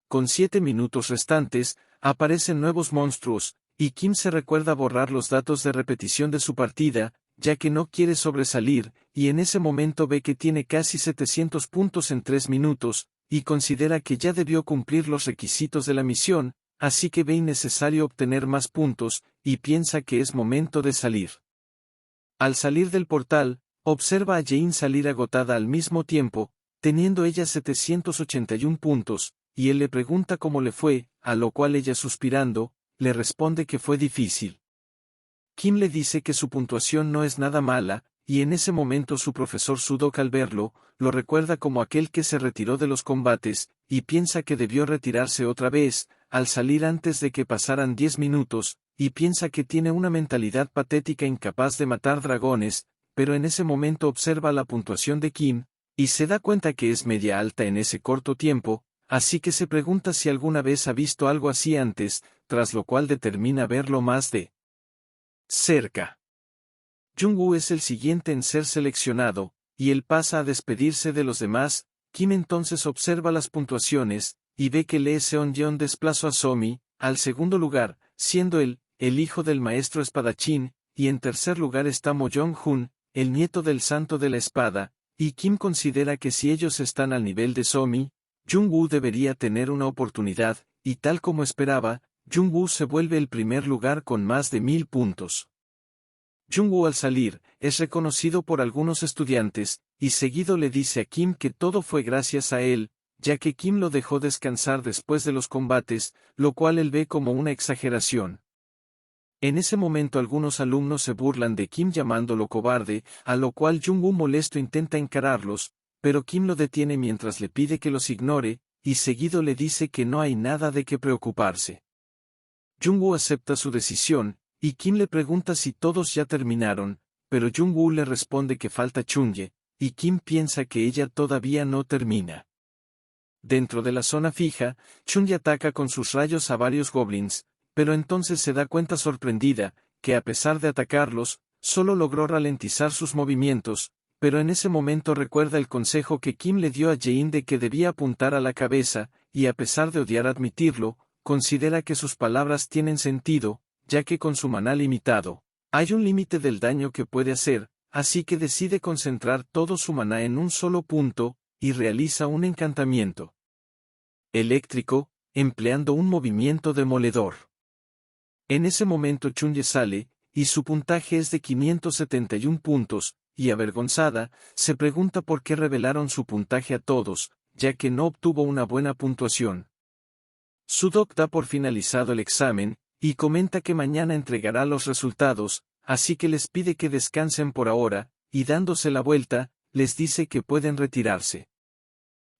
Con 7 minutos restantes, aparecen nuevos monstruos, y Kim se recuerda borrar los datos de repetición de su partida, ya que no quiere sobresalir, y en ese momento ve que tiene casi 700 puntos en 3 minutos, y considera que ya debió cumplir los requisitos de la misión, así que ve innecesario obtener más puntos, y piensa que es momento de salir. Al salir del portal, observa a Jae-in salir agotada al mismo tiempo, teniendo ella 781 puntos, y él le pregunta cómo le fue, a lo cual ella suspirando, le responde que fue difícil. Kim le dice que su puntuación no es nada mala, y en ese momento su profesor Sudok, al verlo, lo recuerda como aquel que se retiró de los combates, y piensa que debió retirarse otra vez, al salir antes de que pasaran 10 minutos, y piensa que tiene una mentalidad patética incapaz de matar dragones, pero en ese momento observa la puntuación de Kim, y se da cuenta que es media alta en ese corto tiempo, así que se pregunta si alguna vez ha visto algo así antes, tras lo cual determina verlo más de cerca. Jung-woo es el siguiente en ser seleccionado, y él pasa a despedirse de los demás. Kim entonces observa las puntuaciones, y ve que Lee Seon-yeon desplazó a Somi, al segundo lugar, siendo él, el hijo del maestro espadachín, y en tercer lugar está Mo Jong-hun, el nieto del santo de la espada, y Kim considera que si ellos están al nivel de Somi, Jung-woo debería tener una oportunidad, y tal como esperaba, Jung-woo se vuelve el primer lugar con más de 1000 puntos. Jung-woo al salir, es reconocido por algunos estudiantes, y seguido le dice a Kim que todo fue gracias a él, ya que Kim lo dejó descansar después de los combates, lo cual él ve como una exageración. En ese momento algunos alumnos se burlan de Kim llamándolo cobarde, a lo cual Jung-woo molesto intenta encararlos, pero Kim lo detiene mientras le pide que los ignore, y seguido le dice que no hay nada de qué preocuparse. Jung-woo acepta su decisión, y Kim le pregunta si todos ya terminaron, pero Jung-woo le responde que falta Chunye, y Kim piensa que ella todavía no termina. Dentro de la zona fija, Chunye ataca con sus rayos a varios goblins, pero entonces se da cuenta sorprendida, que a pesar de atacarlos, solo logró ralentizar sus movimientos, pero en ese momento recuerda el consejo que Kim le dio a Jae-in de que debía apuntar a la cabeza, y a pesar de odiar admitirlo, considera que sus palabras tienen sentido, ya que con su maná limitado, hay un límite del daño que puede hacer, así que decide concentrar todo su maná en un solo punto, y realiza un encantamiento eléctrico, empleando un movimiento demoledor. En ese momento Chunye sale, y su puntaje es de 571 puntos, y avergonzada, se pregunta por qué revelaron su puntaje a todos, ya que no obtuvo una buena puntuación. Sudok da por finalizado el examen, y comenta que mañana entregará los resultados, así que les pide que descansen por ahora, y dándose la vuelta, les dice que pueden retirarse.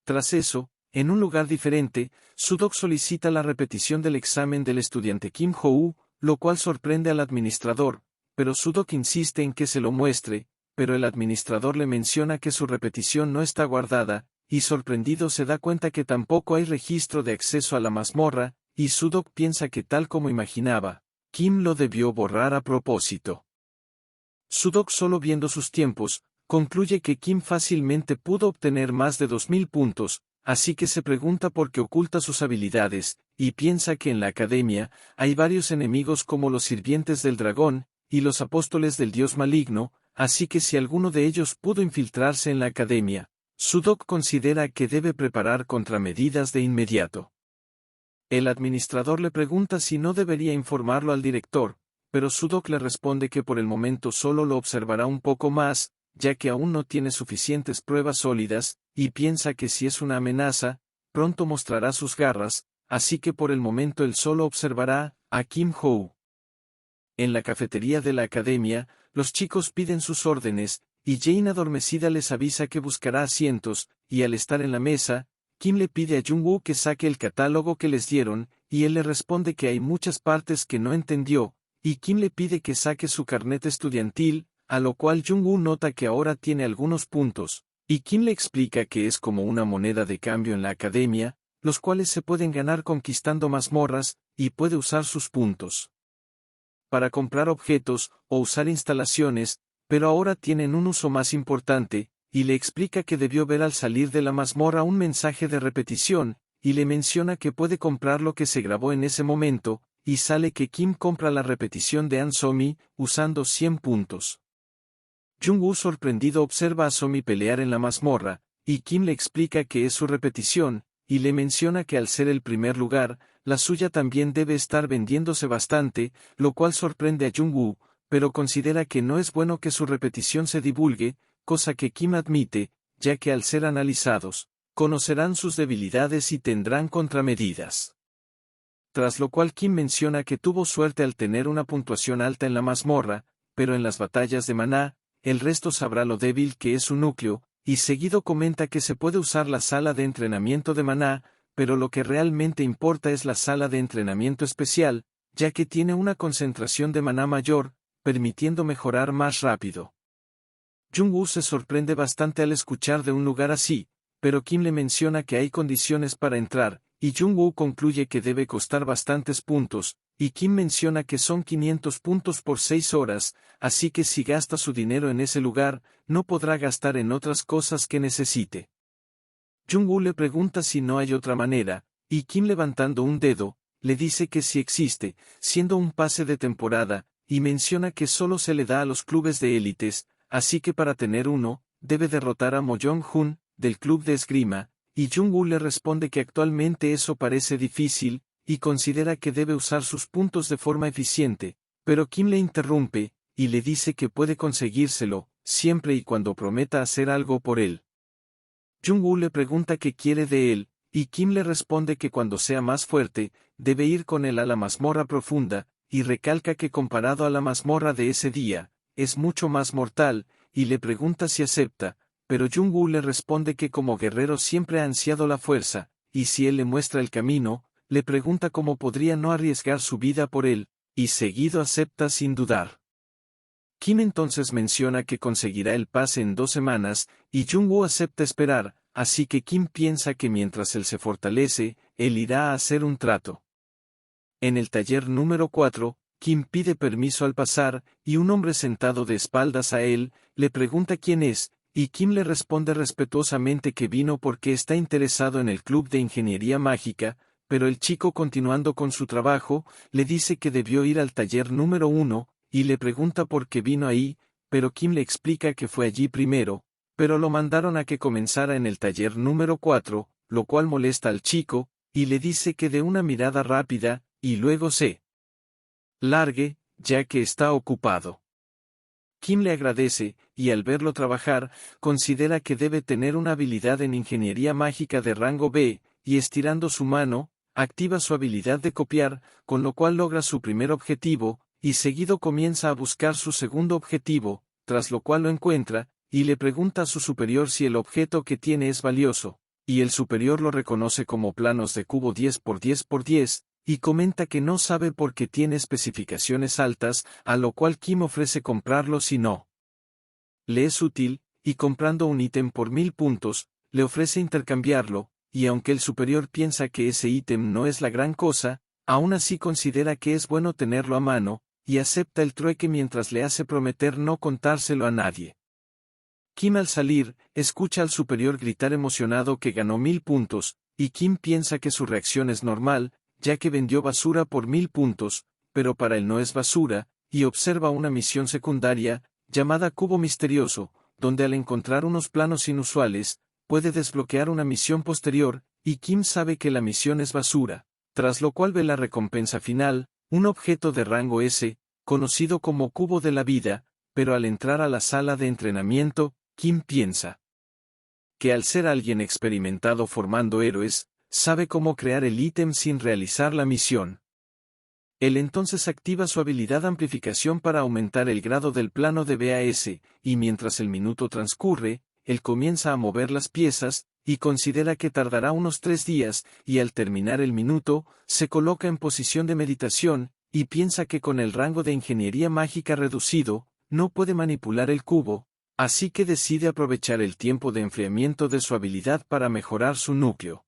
Tras eso, en un lugar diferente, Sudok solicita la repetición del examen del estudiante Kim Ho-woo, lo cual sorprende al administrador, pero Sudok insiste en que se lo muestre, pero el administrador le menciona que su repetición no está guardada, y sorprendido se da cuenta que tampoco hay registro de acceso a la mazmorra, y Sudok piensa que tal como imaginaba, Kim lo debió borrar a propósito. Sudok, solo viendo sus tiempos, concluye que Kim fácilmente pudo obtener más de 2000 puntos, así que se pregunta por qué oculta sus habilidades, y piensa que en la academia hay varios enemigos como los sirvientes del dragón, y los apóstoles del dios maligno, así que si alguno de ellos pudo infiltrarse en la academia, Sudok considera que debe preparar contramedidas de inmediato. El administrador le pregunta si no debería informarlo al director, pero Sudok le responde que por el momento solo lo observará un poco más, ya que aún no tiene suficientes pruebas sólidas, y piensa que si es una amenaza, pronto mostrará sus garras, así que por el momento él solo observará a Kim Ho. En la cafetería de la academia, los chicos piden sus órdenes, y Jane adormecida les avisa que buscará asientos, y al estar en la mesa, Kim le pide a Jungwoo que saque el catálogo que les dieron, y él le responde que hay muchas partes que no entendió, y Kim le pide que saque su carnet estudiantil, a lo cual Jungwoo nota que ahora tiene algunos puntos, y Kim le explica que es como una moneda de cambio en la academia, los cuales se pueden ganar conquistando mazmorras, y puede usar sus puntos para comprar objetos, o usar instalaciones, pero ahora tienen un uso más importante, y le explica que debió ver al salir de la mazmorra un mensaje de repetición, y le menciona que puede comprar lo que se grabó en ese momento, y sale que Kim compra la repetición de An-Somi, usando 100 puntos. Jungwoo sorprendido observa a Somi pelear en la mazmorra, y Kim le explica que es su repetición, y le menciona que al ser el primer lugar, la suya también debe estar vendiéndose bastante, lo cual sorprende a Jungwoo, pero considera que no es bueno que su repetición se divulgue, cosa que Kim admite, ya que al ser analizados, conocerán sus debilidades y tendrán contramedidas. Tras lo cual Kim menciona que tuvo suerte al tener una puntuación alta en la mazmorra, pero en las batallas de maná, el resto sabrá lo débil que es su núcleo, y seguido comenta que se puede usar la sala de entrenamiento de maná, pero lo que realmente importa es la sala de entrenamiento especial, ya que tiene una concentración de maná mayor, permitiendo mejorar más rápido. Jungwoo se sorprende bastante al escuchar de un lugar así, pero Kim le menciona que hay condiciones para entrar, y Jungwoo concluye que debe costar bastantes puntos, y Kim menciona que son 500 puntos por 6 horas, así que si gasta su dinero en ese lugar, no podrá gastar en otras cosas que necesite. Jungwoo le pregunta si no hay otra manera, y Kim levantando un dedo, le dice que sí existe, siendo un pase de temporada, y menciona que solo se le da a los clubes de élites, así que para tener uno, debe derrotar a Mo Jong-hun, del club de esgrima, y Jungwoo le responde que actualmente eso parece difícil, y considera que debe usar sus puntos de forma eficiente, pero Kim le interrumpe, y le dice que puede conseguírselo, siempre y cuando prometa hacer algo por él. Jungwoo le pregunta qué quiere de él, y Kim le responde que cuando sea más fuerte, debe ir con él a la mazmorra profunda, y recalca que comparado a la mazmorra de ese día, es mucho más mortal, y le pregunta si acepta, pero Jungwoo le responde que como guerrero siempre ha ansiado la fuerza, y si él le muestra el camino, le pregunta cómo podría no arriesgar su vida por él, y seguido acepta sin dudar. Kim entonces menciona que conseguirá el pase en 2 semanas, y Jungwoo acepta esperar, así que Kim piensa que mientras él se fortalece, él irá a hacer un trato. En el taller número 4, Kim pide permiso al pasar, y un hombre sentado de espaldas a él, le pregunta quién es, y Kim le responde respetuosamente que vino porque está interesado en el club de ingeniería mágica, pero el chico continuando con su trabajo, le dice que debió ir al taller número 1, y le pregunta por qué vino ahí, pero Kim le explica que fue allí primero, pero lo mandaron a que comenzara en el taller número 4, lo cual molesta al chico, y le dice que dé una mirada rápida, y luego se largue, ya que está ocupado. Kim le agradece, y al verlo trabajar, considera que debe tener una habilidad en ingeniería mágica de rango B, y estirando su mano, activa su habilidad de copiar, con lo cual logra su primer objetivo, y seguido comienza a buscar su segundo objetivo, tras lo cual lo encuentra, y le pregunta a su superior si el objeto que tiene es valioso, y el superior lo reconoce como planos de cubo 10 por 10 por 10, y comenta que no sabe por qué tiene especificaciones altas, a lo cual Kim ofrece comprarlo si no le es útil, y comprando un ítem por 1000 puntos, le ofrece intercambiarlo, y aunque el superior piensa que ese ítem no es la gran cosa, aún así considera que es bueno tenerlo a mano, y acepta el trueque mientras le hace prometer no contárselo a nadie. Kim al salir, escucha al superior gritar emocionado que ganó 1000 puntos, y Kim piensa que su reacción es normal, ya que vendió basura por 1000 puntos, pero para él no es basura, y observa una misión secundaria, llamada Cubo Misterioso, donde al encontrar unos planos inusuales, puede desbloquear una misión posterior, y Kim sabe que la misión es basura, tras lo cual ve la recompensa final, un objeto de rango S, conocido como Cubo de la Vida, pero al entrar a la sala de entrenamiento, Kim piensa que al ser alguien experimentado formando héroes, sabe cómo crear el ítem sin realizar la misión. Él entonces activa su habilidad amplificación para aumentar el grado del plano de BAS, y mientras el minuto transcurre, él comienza a mover las piezas, y considera que tardará unos 3 días, y al terminar el minuto, se coloca en posición de meditación, y piensa que con el rango de ingeniería mágica reducido, no puede manipular el cubo, así que decide aprovechar el tiempo de enfriamiento de su habilidad para mejorar su núcleo.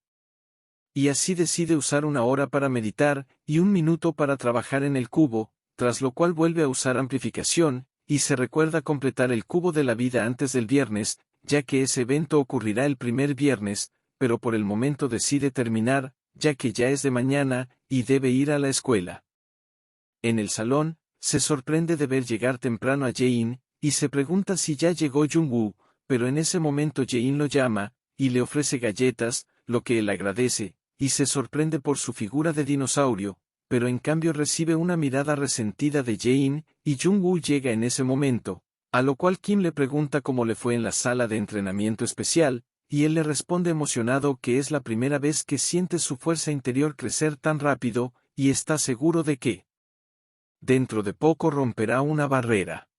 Y así decide usar 1 hora para meditar, y 1 minuto para trabajar en el cubo, tras lo cual vuelve a usar amplificación, y se recuerda completar el cubo de la vida antes del viernes, ya que ese evento ocurrirá el primer viernes, pero por el momento decide terminar, ya que ya es de mañana, y debe ir a la escuela. En el salón, se sorprende de ver llegar temprano a Jae-in, y se pregunta si ya llegó Jung-woo, pero en ese momento Jae-in lo llama, y le ofrece galletas, lo que él agradece, y se sorprende por su figura de dinosaurio, pero en cambio recibe una mirada resentida de Jae-in, y Jung-woo llega en ese momento, a lo cual Kim le pregunta cómo le fue en la sala de entrenamiento especial, y él le responde emocionado que es la primera vez que siente su fuerza interior crecer tan rápido, y está seguro de que dentro de poco romperá una barrera.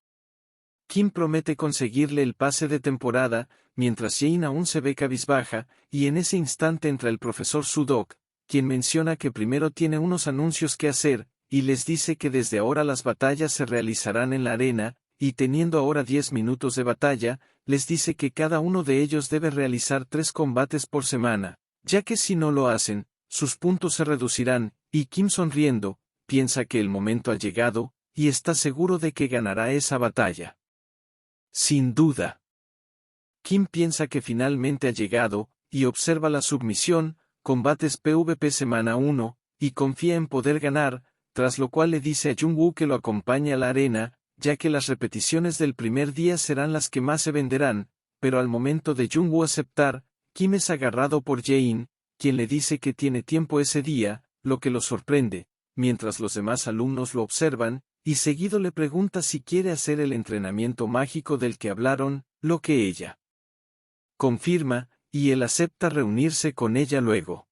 Kim promete conseguirle el pase de temporada, mientras Jane aún se ve cabizbaja, y en ese instante entra el profesor Sudok, quien menciona que primero tiene unos anuncios que hacer, y les dice que desde ahora las batallas se realizarán en la arena, y teniendo ahora 10 minutos de batalla, les dice que cada uno de ellos debe realizar 3 combates por semana, ya que si no lo hacen, sus puntos se reducirán, y Kim sonriendo, piensa que el momento ha llegado, y está seguro de que ganará esa batalla. Sin duda. Kim piensa que finalmente ha llegado, y observa la submisión, combates PvP semana 1, y confía en poder ganar, tras lo cual le dice a Jung-woo que lo acompañe a la arena, ya que las repeticiones del primer día serán las que más se venderán, pero al momento de Jung-woo aceptar, Kim es agarrado por Jae-in, quien le dice que tiene tiempo ese día, lo que lo sorprende, mientras los demás alumnos lo observan, y seguido le pregunta si quiere hacer el entrenamiento mágico del que hablaron, lo que ella confirma, y él acepta reunirse con ella luego.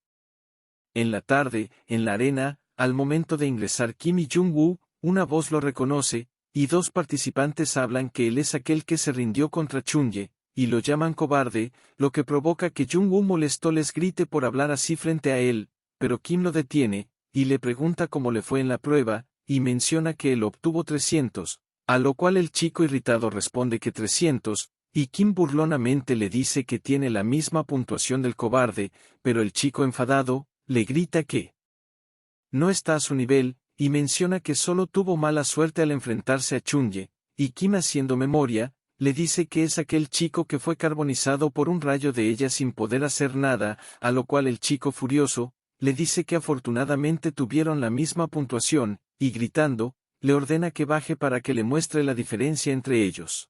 En la tarde, en la arena, al momento de ingresar Kim y Jung-woo, una voz lo reconoce, y 2 participantes hablan que él es aquel que se rindió contra Chunye, y lo llaman cobarde, lo que provoca que Jung-woo molesto les grite por hablar así frente a él, pero Kim lo detiene, y le pregunta cómo le fue en la prueba, y menciona que él obtuvo 300, a lo cual el chico irritado responde que 300, y Kim burlonamente le dice que tiene la misma puntuación del cobarde, pero el chico enfadado, le grita que no está a su nivel, y menciona que solo tuvo mala suerte al enfrentarse a Chunye, y Kim haciendo memoria, le dice que es aquel chico que fue carbonizado por un rayo de ella sin poder hacer nada, a lo cual el chico furioso, le dice que afortunadamente tuvieron la misma puntuación, y gritando, le ordena que baje para que le muestre la diferencia entre ellos.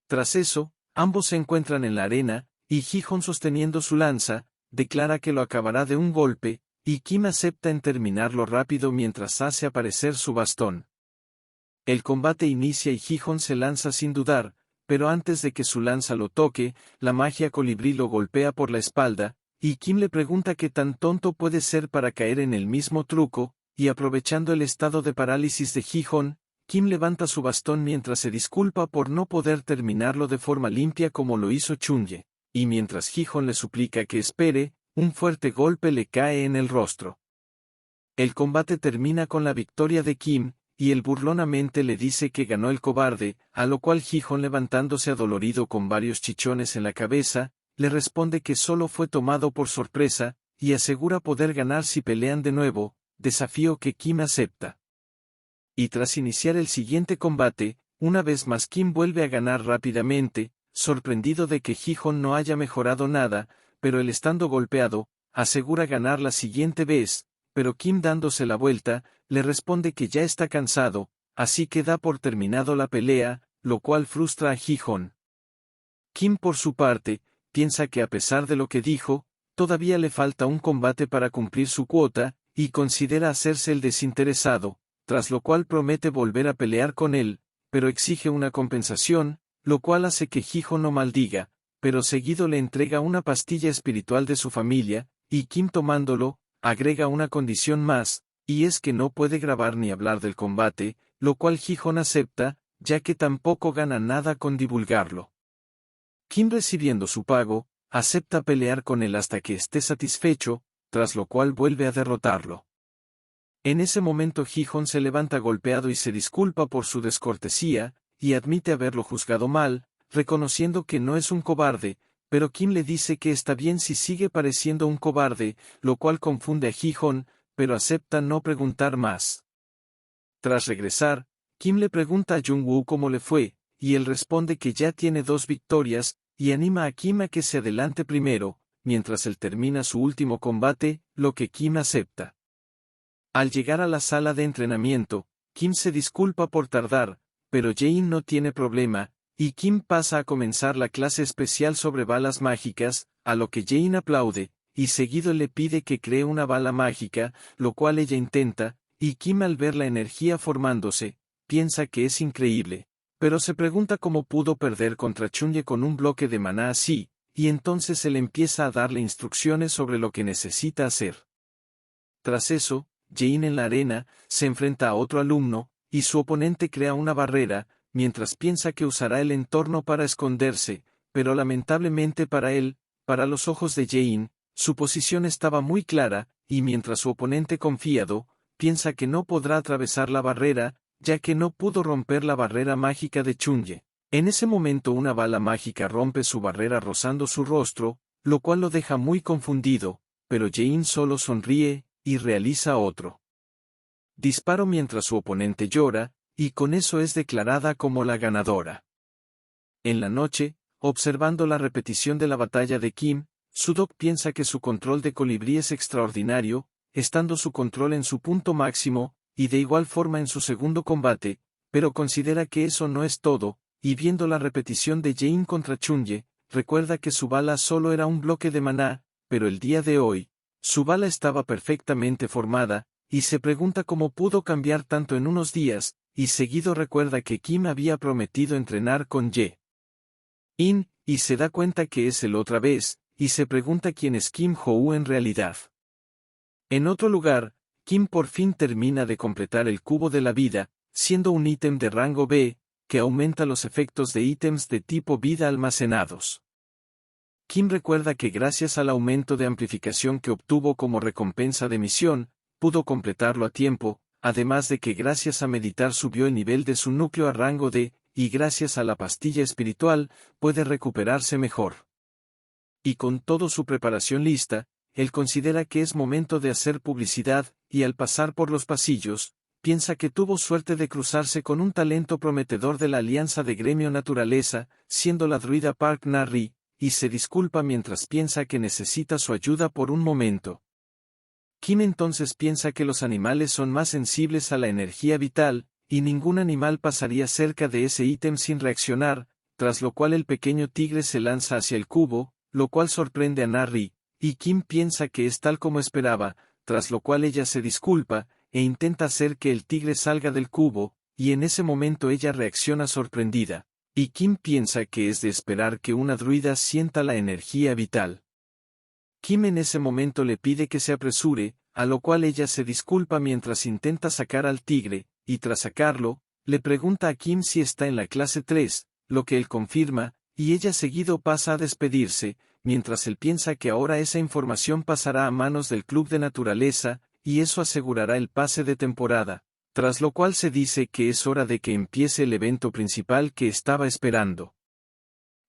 Tras eso, ambos se encuentran en la arena, y Ji-hoon sosteniendo su lanza, declara que lo acabará de un golpe, y Kim acepta en terminarlo rápido mientras hace aparecer su bastón. El combate inicia y Ji-hoon se lanza sin dudar, pero antes de que su lanza lo toque, la magia colibrí lo golpea por la espalda, y Kim le pregunta qué tan tonto puede ser para caer en el mismo truco, y aprovechando el estado de parálisis de Ji-hoon, Kim levanta su bastón mientras se disculpa por no poder terminarlo de forma limpia como lo hizo Chunye, y mientras Ji-hoon le suplica que espere, un fuerte golpe le cae en el rostro. El combate termina con la victoria de Kim, y él burlonamente le dice que ganó el cobarde, a lo cual Ji-hoon, levantándose adolorido con varios chichones en la cabeza, le responde que solo fue tomado por sorpresa, y asegura poder ganar si pelean de nuevo, desafío que Kim acepta. Y tras iniciar el siguiente combate, una vez más Kim vuelve a ganar rápidamente, sorprendido de que Ji-hoon no haya mejorado nada, pero él estando golpeado, asegura ganar la siguiente vez, pero Kim dándose la vuelta, le responde que ya está cansado, así que da por terminado la pelea, lo cual frustra a Ji-hoon. Kim por su parte, piensa que a pesar de lo que dijo, todavía le falta un combate para cumplir su cuota, y considera hacerse el desinteresado, tras lo cual promete volver a pelear con él, pero exige una compensación, lo cual hace que Ji-hoon no maldiga, pero seguido le entrega una pastilla espiritual de su familia, y Kim tomándolo, agrega una condición más, y es que no puede grabar ni hablar del combate, lo cual Ji-hoon acepta, ya que tampoco gana nada con divulgarlo. Kim, recibiendo su pago, acepta pelear con él hasta que esté satisfecho, tras lo cual vuelve a derrotarlo. En ese momento Ji-hoon se levanta golpeado y se disculpa por su descortesía, y admite haberlo juzgado mal, reconociendo que no es un cobarde, pero Kim le dice que está bien si sigue pareciendo un cobarde, lo cual confunde a Ji-hoon, pero acepta no preguntar más. Tras regresar, Kim le pregunta a Jung-woo cómo le fue, y él responde que ya tiene 2 victorias, y anima a Kim a que se adelante primero, mientras él termina su último combate, lo que Kim acepta. Al llegar a la sala de entrenamiento, Kim se disculpa por tardar, pero Jae-in no tiene problema, y Kim pasa a comenzar la clase especial sobre balas mágicas, a lo que Jae-in aplaude, y seguido le pide que cree una bala mágica, lo cual ella intenta, y Kim, al ver la energía formándose, piensa que es increíble, pero se pregunta cómo pudo perder contra Chunye con un bloque de maná así, y entonces él empieza a darle instrucciones sobre lo que necesita hacer. Tras eso, Jae-in en la arena, se enfrenta a otro alumno, y su oponente crea una barrera, mientras piensa que usará el entorno para esconderse, pero lamentablemente para él, para los ojos de Jae-in, su posición estaba muy clara, y mientras su oponente confiado, piensa que no podrá atravesar la barrera, ya que no pudo romper la barrera mágica de Chunye. En ese momento una bala mágica rompe su barrera rozando su rostro, lo cual lo deja muy confundido, pero Jae-in solo sonríe, y realiza otro disparo mientras su oponente llora, y con eso es declarada como la ganadora. En la noche, observando la repetición de la batalla de Kim, Sudok piensa que su control de colibrí es extraordinario, estando su control en su punto máximo, y de igual forma en su segundo combate, pero considera que eso no es todo, y viendo la repetición de Jae-in contra Chunye, recuerda que su bala solo era un bloque de maná, pero el día de hoy, su bala estaba perfectamente formada, y se pregunta cómo pudo cambiar tanto en unos días, y seguido recuerda que Kim había prometido entrenar con Jae-in, y se da cuenta que es él otra vez, y se pregunta quién es Kim Ho-woo en realidad. En otro lugar, Kim por fin termina de completar el cubo de la vida, siendo un ítem de rango B, que aumenta los efectos de ítems de tipo vida almacenados. Kim recuerda que gracias al aumento de amplificación que obtuvo como recompensa de misión, pudo completarlo a tiempo, además de que gracias a meditar subió el nivel de su núcleo a rango D, y gracias a la pastilla espiritual, puede recuperarse mejor. Y con toda su preparación lista, él considera que es momento de hacer publicidad, y al pasar por los pasillos, piensa que tuvo suerte de cruzarse con un talento prometedor de la Alianza de Gremio Naturaleza, siendo la druida Park Na-ri, y se disculpa mientras piensa que necesita su ayuda por un momento. Kim entonces piensa que los animales son más sensibles a la energía vital, y ningún animal pasaría cerca de ese ítem sin reaccionar, tras lo cual el pequeño tigre se lanza hacia el cubo, lo cual sorprende a Na-ri, y Kim piensa que es tal como esperaba, tras lo cual ella se disculpa, e intenta hacer que el tigre salga del cubo, y en ese momento ella reacciona sorprendida, y Kim piensa que es de esperar que una druida sienta la energía vital. Kim en ese momento le pide que se apresure, a lo cual ella se disculpa mientras intenta sacar al tigre, y tras sacarlo, le pregunta a Kim si está en la clase 3, lo que él confirma, y ella seguido pasa a despedirse, mientras él piensa que ahora esa información pasará a manos del Club de Naturaleza, y eso asegurará el pase de temporada, tras lo cual se dice que es hora de que empiece el evento principal que estaba esperando.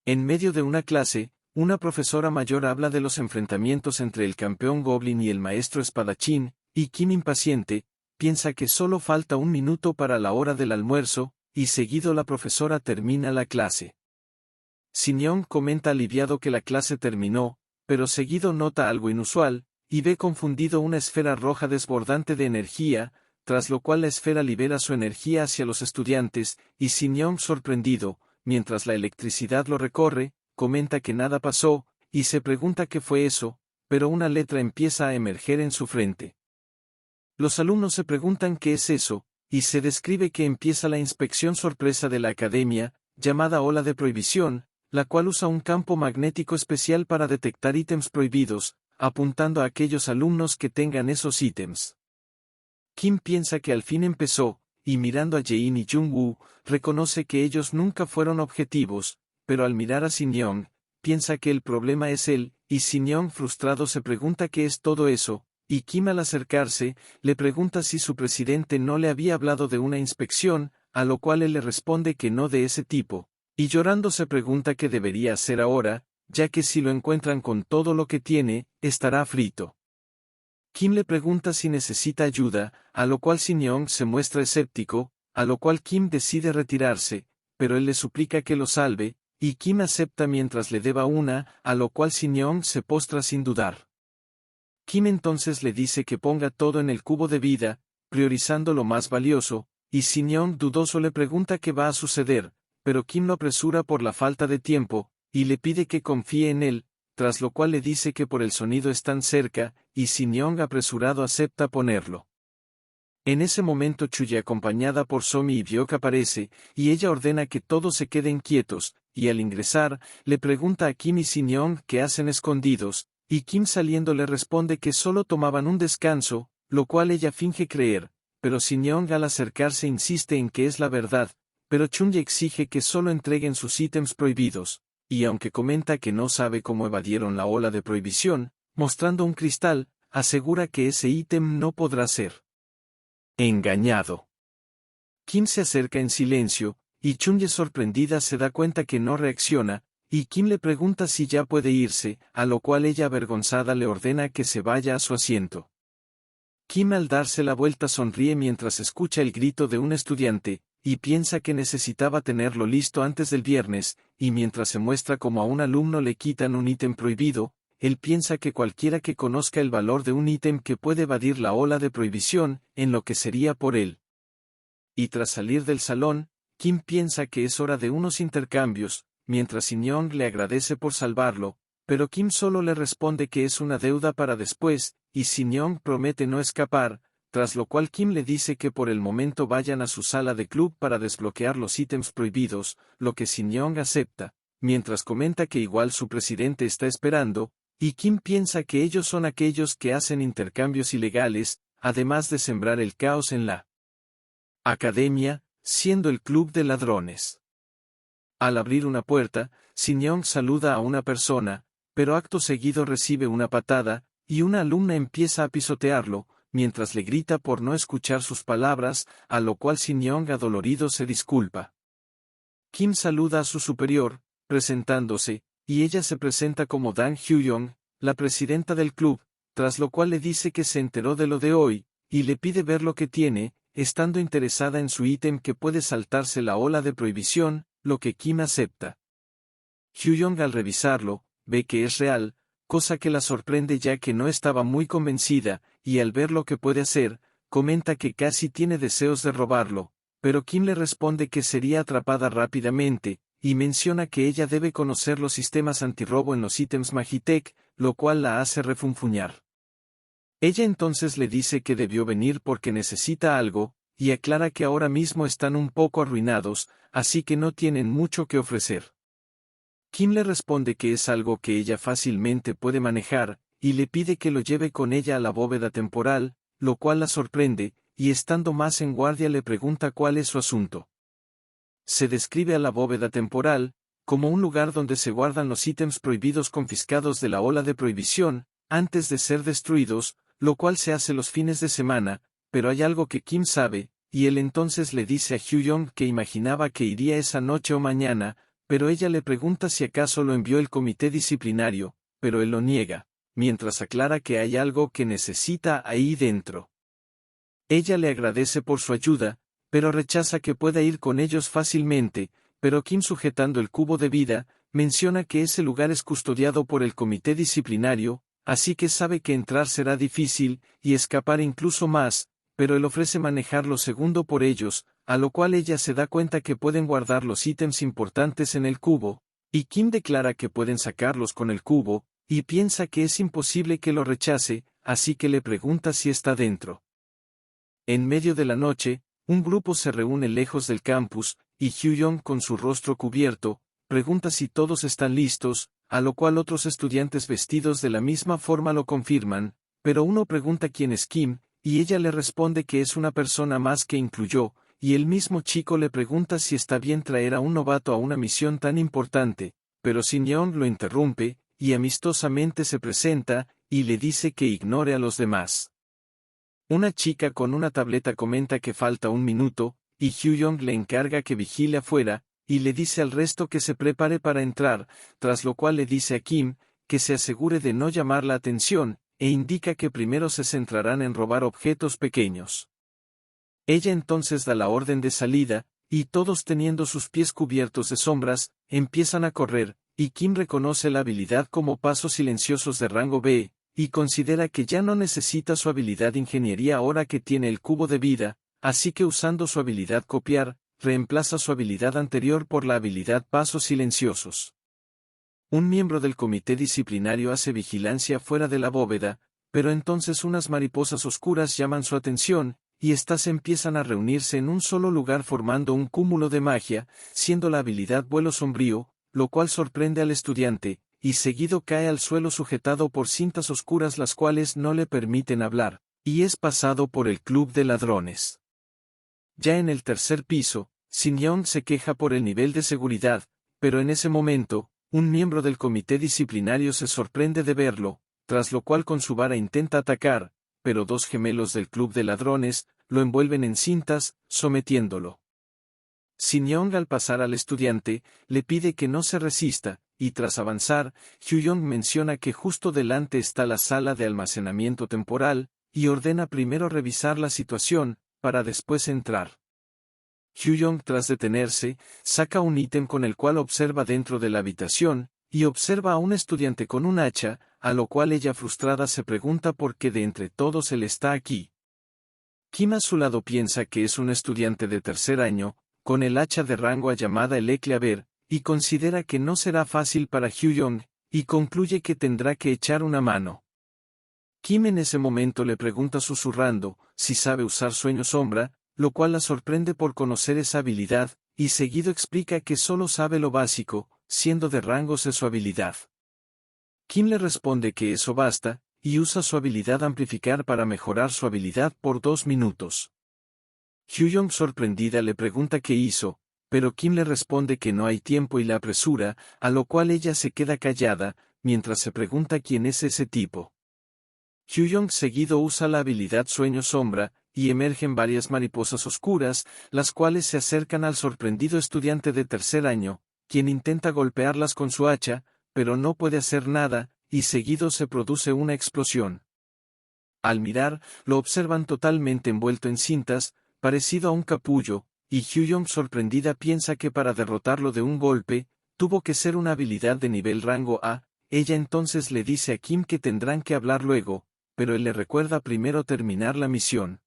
En medio de una clase, una profesora mayor habla de los enfrentamientos entre el campeón Goblin y el maestro espadachín, y Kim impaciente, piensa que solo falta un minuto para la hora del almuerzo, y seguido la profesora termina la clase. Sinyeon comenta aliviado que la clase terminó, pero seguido nota algo inusual, y ve confundido una esfera roja desbordante de energía, tras lo cual la esfera libera su energía hacia los estudiantes, y Sinyeon sorprendido, mientras la electricidad lo recorre, comenta que nada pasó, y se pregunta qué fue eso, pero una letra empieza a emerger en su frente. Los alumnos se preguntan qué es eso, y se describe que empieza la inspección sorpresa de la academia, llamada Ola de Prohibición, la cual usa un campo magnético especial para detectar ítems prohibidos, apuntando a aquellos alumnos que tengan esos ítems. Kim piensa que al fin empezó, y mirando a Jae-in y Jung-woo, reconoce que ellos nunca fueron objetivos, pero al mirar a Sinyeon, piensa que el problema es él, y Sinyeon frustrado se pregunta qué es todo eso, y Kim al acercarse, le pregunta si su presidente no le había hablado de una inspección, a lo cual él le responde que no de ese tipo, y llorando se pregunta qué debería hacer ahora, ya que si lo encuentran con todo lo que tiene, estará frito. Kim le pregunta si necesita ayuda, a lo cual Sinyeon se muestra escéptico, a lo cual Kim decide retirarse, pero él le suplica que lo salve, y Kim acepta mientras le deba una, a lo cual Sinyeon se postra sin dudar. Kim entonces le dice que ponga todo en el cubo de vida, priorizando lo más valioso, y Sinyeon dudoso le pregunta qué va a suceder, pero Kim lo apresura por la falta de tiempo, y le pide que confíe en él, tras lo cual le dice que por el sonido están cerca, y Sinyeon apresurado acepta ponerlo. En ese momento Chuye acompañada por Somi y Byok aparece, y ella ordena que todos se queden quietos, y al ingresar, le pregunta a Kim y Sinyeon qué hacen escondidos, y Kim saliendo le responde que solo tomaban un descanso, lo cual ella finge creer, pero Sinyeon al acercarse insiste en que es la verdad, pero Chunye exige que solo entreguen sus ítems prohibidos, y aunque comenta que no sabe cómo evadieron la ola de prohibición, mostrando un cristal, asegura que ese ítem no podrá ser engañado. Kim se acerca en silencio, y Chunye sorprendida se da cuenta que no reacciona, y Kim le pregunta si ya puede irse, a lo cual ella avergonzada le ordena que se vaya a su asiento. Kim al darse la vuelta sonríe mientras escucha el grito de un estudiante, y piensa que necesitaba tenerlo listo antes del viernes, y mientras se muestra como a un alumno le quitan un ítem prohibido, él piensa que cualquiera que conozca el valor de un ítem que puede evadir la ola de prohibición, enloquecería por él. Y tras salir del salón, Kim piensa que es hora de unos intercambios, mientras Sinyeon le agradece por salvarlo, pero Kim solo le responde que es una deuda para después, y Sinyeon promete no escapar, tras lo cual Kim le dice que por el momento vayan a su sala de club para desbloquear los ítems prohibidos, lo que Sinyeon acepta, mientras comenta que igual su presidente está esperando, y Kim piensa que ellos son aquellos que hacen intercambios ilegales, además de sembrar el caos en la academia, siendo el club de ladrones. Al abrir una puerta, Sinyeon saluda a una persona, pero acto seguido recibe una patada, y una alumna empieza a pisotearlo, mientras le grita por no escuchar sus palabras, a lo cual Sinyeon adolorido se disculpa. Kim saluda a su superior, presentándose, y ella se presenta como Dan Hyung, la presidenta del club, tras lo cual le dice que se enteró de lo de hoy, y le pide ver lo que tiene, estando interesada en su ítem que puede saltarse la ola de prohibición, lo que Kim acepta. Hyung al revisarlo, ve que es real, cosa que la sorprende ya que no estaba muy convencida, y al ver lo que puede hacer, comenta que casi tiene deseos de robarlo, pero Kim le responde que sería atrapada rápidamente, y menciona que ella debe conocer los sistemas antirrobo en los ítems Magitech, lo cual la hace refunfuñar. Ella entonces le dice que debió venir porque necesita algo, y aclara que ahora mismo están un poco arruinados, así que no tienen mucho que ofrecer. Kim le responde que es algo que ella fácilmente puede manejar, y le pide que lo lleve con ella a la bóveda temporal, lo cual la sorprende, y estando más en guardia le pregunta cuál es su asunto. Se describe a la bóveda temporal como un lugar donde se guardan los ítems prohibidos confiscados de la ola de prohibición, antes de ser destruidos, lo cual se hace los fines de semana, pero hay algo que Kim sabe, y él entonces le dice a Hyung que imaginaba que iría esa noche o mañana, pero ella le pregunta si acaso lo envió el comité disciplinario, pero él lo niega, mientras aclara que hay algo que necesita ahí dentro. Ella le agradece por su ayuda, pero rechaza que pueda ir con ellos fácilmente, pero Kim, sujetando el cubo de vida, menciona que ese lugar es custodiado por el comité disciplinario, así que sabe que entrar será difícil, y escapar incluso más, pero él ofrece manejarlo segundo por ellos, a lo cual ella se da cuenta que pueden guardar los ítems importantes en el cubo, y Kim declara que pueden sacarlos con el cubo, y piensa que es imposible que lo rechace, así que le pregunta si está dentro. En medio de la noche, un grupo se reúne lejos del campus, y Hyung, con su rostro cubierto, pregunta si todos están listos, a lo cual otros estudiantes vestidos de la misma forma lo confirman, pero uno pregunta quién es Kim, y ella le responde que es una persona más que incluyó, y el mismo chico le pregunta si está bien traer a un novato a una misión tan importante, pero Shin Yeon lo interrumpe, y amistosamente se presenta, y le dice que ignore a los demás. Una chica con una tableta comenta que falta un minuto, y Hyung le encarga que vigile afuera, y le dice al resto que se prepare para entrar, tras lo cual le dice a Kim que se asegure de no llamar la atención, e indica que primero se centrarán en robar objetos pequeños. Ella entonces da la orden de salida, y todos teniendo sus pies cubiertos de sombras, empiezan a correr, y Kim reconoce la habilidad como pasos silenciosos de rango B, y considera que ya no necesita su habilidad ingeniería ahora que tiene el cubo de vida, así que usando su habilidad copiar, reemplaza su habilidad anterior por la habilidad pasos silenciosos. Un miembro del comité disciplinario hace vigilancia fuera de la bóveda, pero entonces unas mariposas oscuras llaman su atención, y éstas empiezan a reunirse en un solo lugar formando un cúmulo de magia, siendo la habilidad vuelo sombrío, lo cual sorprende al estudiante, y seguido cae al suelo sujetado por cintas oscuras las cuales no le permiten hablar, y es pasado por el club de ladrones. Ya en el tercer piso, Shin Yeon se queja por el nivel de seguridad, pero en ese momento, un miembro del comité disciplinario se sorprende de verlo, tras lo cual con su vara intenta atacar, pero dos gemelos del club de ladrones lo envuelven en cintas, sometiéndolo. Shin Yeon, al pasar al estudiante, le pide que no se resista, y tras avanzar, Hyung menciona que justo delante está la sala de almacenamiento temporal, y ordena primero revisar la situación, para después entrar. Hyung, tras detenerse, saca un ítem con el cual observa dentro de la habitación, y observa a un estudiante con un hacha, a lo cual ella frustrada se pregunta por qué de entre todos él está aquí. Kim a su lado piensa que es un estudiante de tercer año, con el hacha de rango A llamada el Eclaver, y considera que no será fácil para Hyung, y concluye que tendrá que echar una mano. Kim en ese momento le pregunta susurrando si sabe usar sueño sombra, lo cual la sorprende por conocer esa habilidad, y seguido explica que solo sabe lo básico, siendo de rango C su habilidad. Kim le responde que eso basta, y usa su habilidad amplificar para mejorar su habilidad por 2 minutos. Hyung sorprendida le pregunta qué hizo, pero Kim le responde que no hay tiempo y la apresura, a lo cual ella se queda callada, mientras se pregunta quién es ese tipo. Hyung seguido usa la habilidad Sueño Sombra, y emergen varias mariposas oscuras, las cuales se acercan al sorprendido estudiante de tercer año, quien intenta golpearlas con su hacha, pero no puede hacer nada, y seguido se produce una explosión. Al mirar, lo observan totalmente envuelto en cintas, parecido a un capullo, y Hyung sorprendida piensa que para derrotarlo de un golpe, tuvo que ser una habilidad de nivel rango A. Ella entonces le dice a Kim que tendrán que hablar luego, pero él le recuerda primero terminar la misión.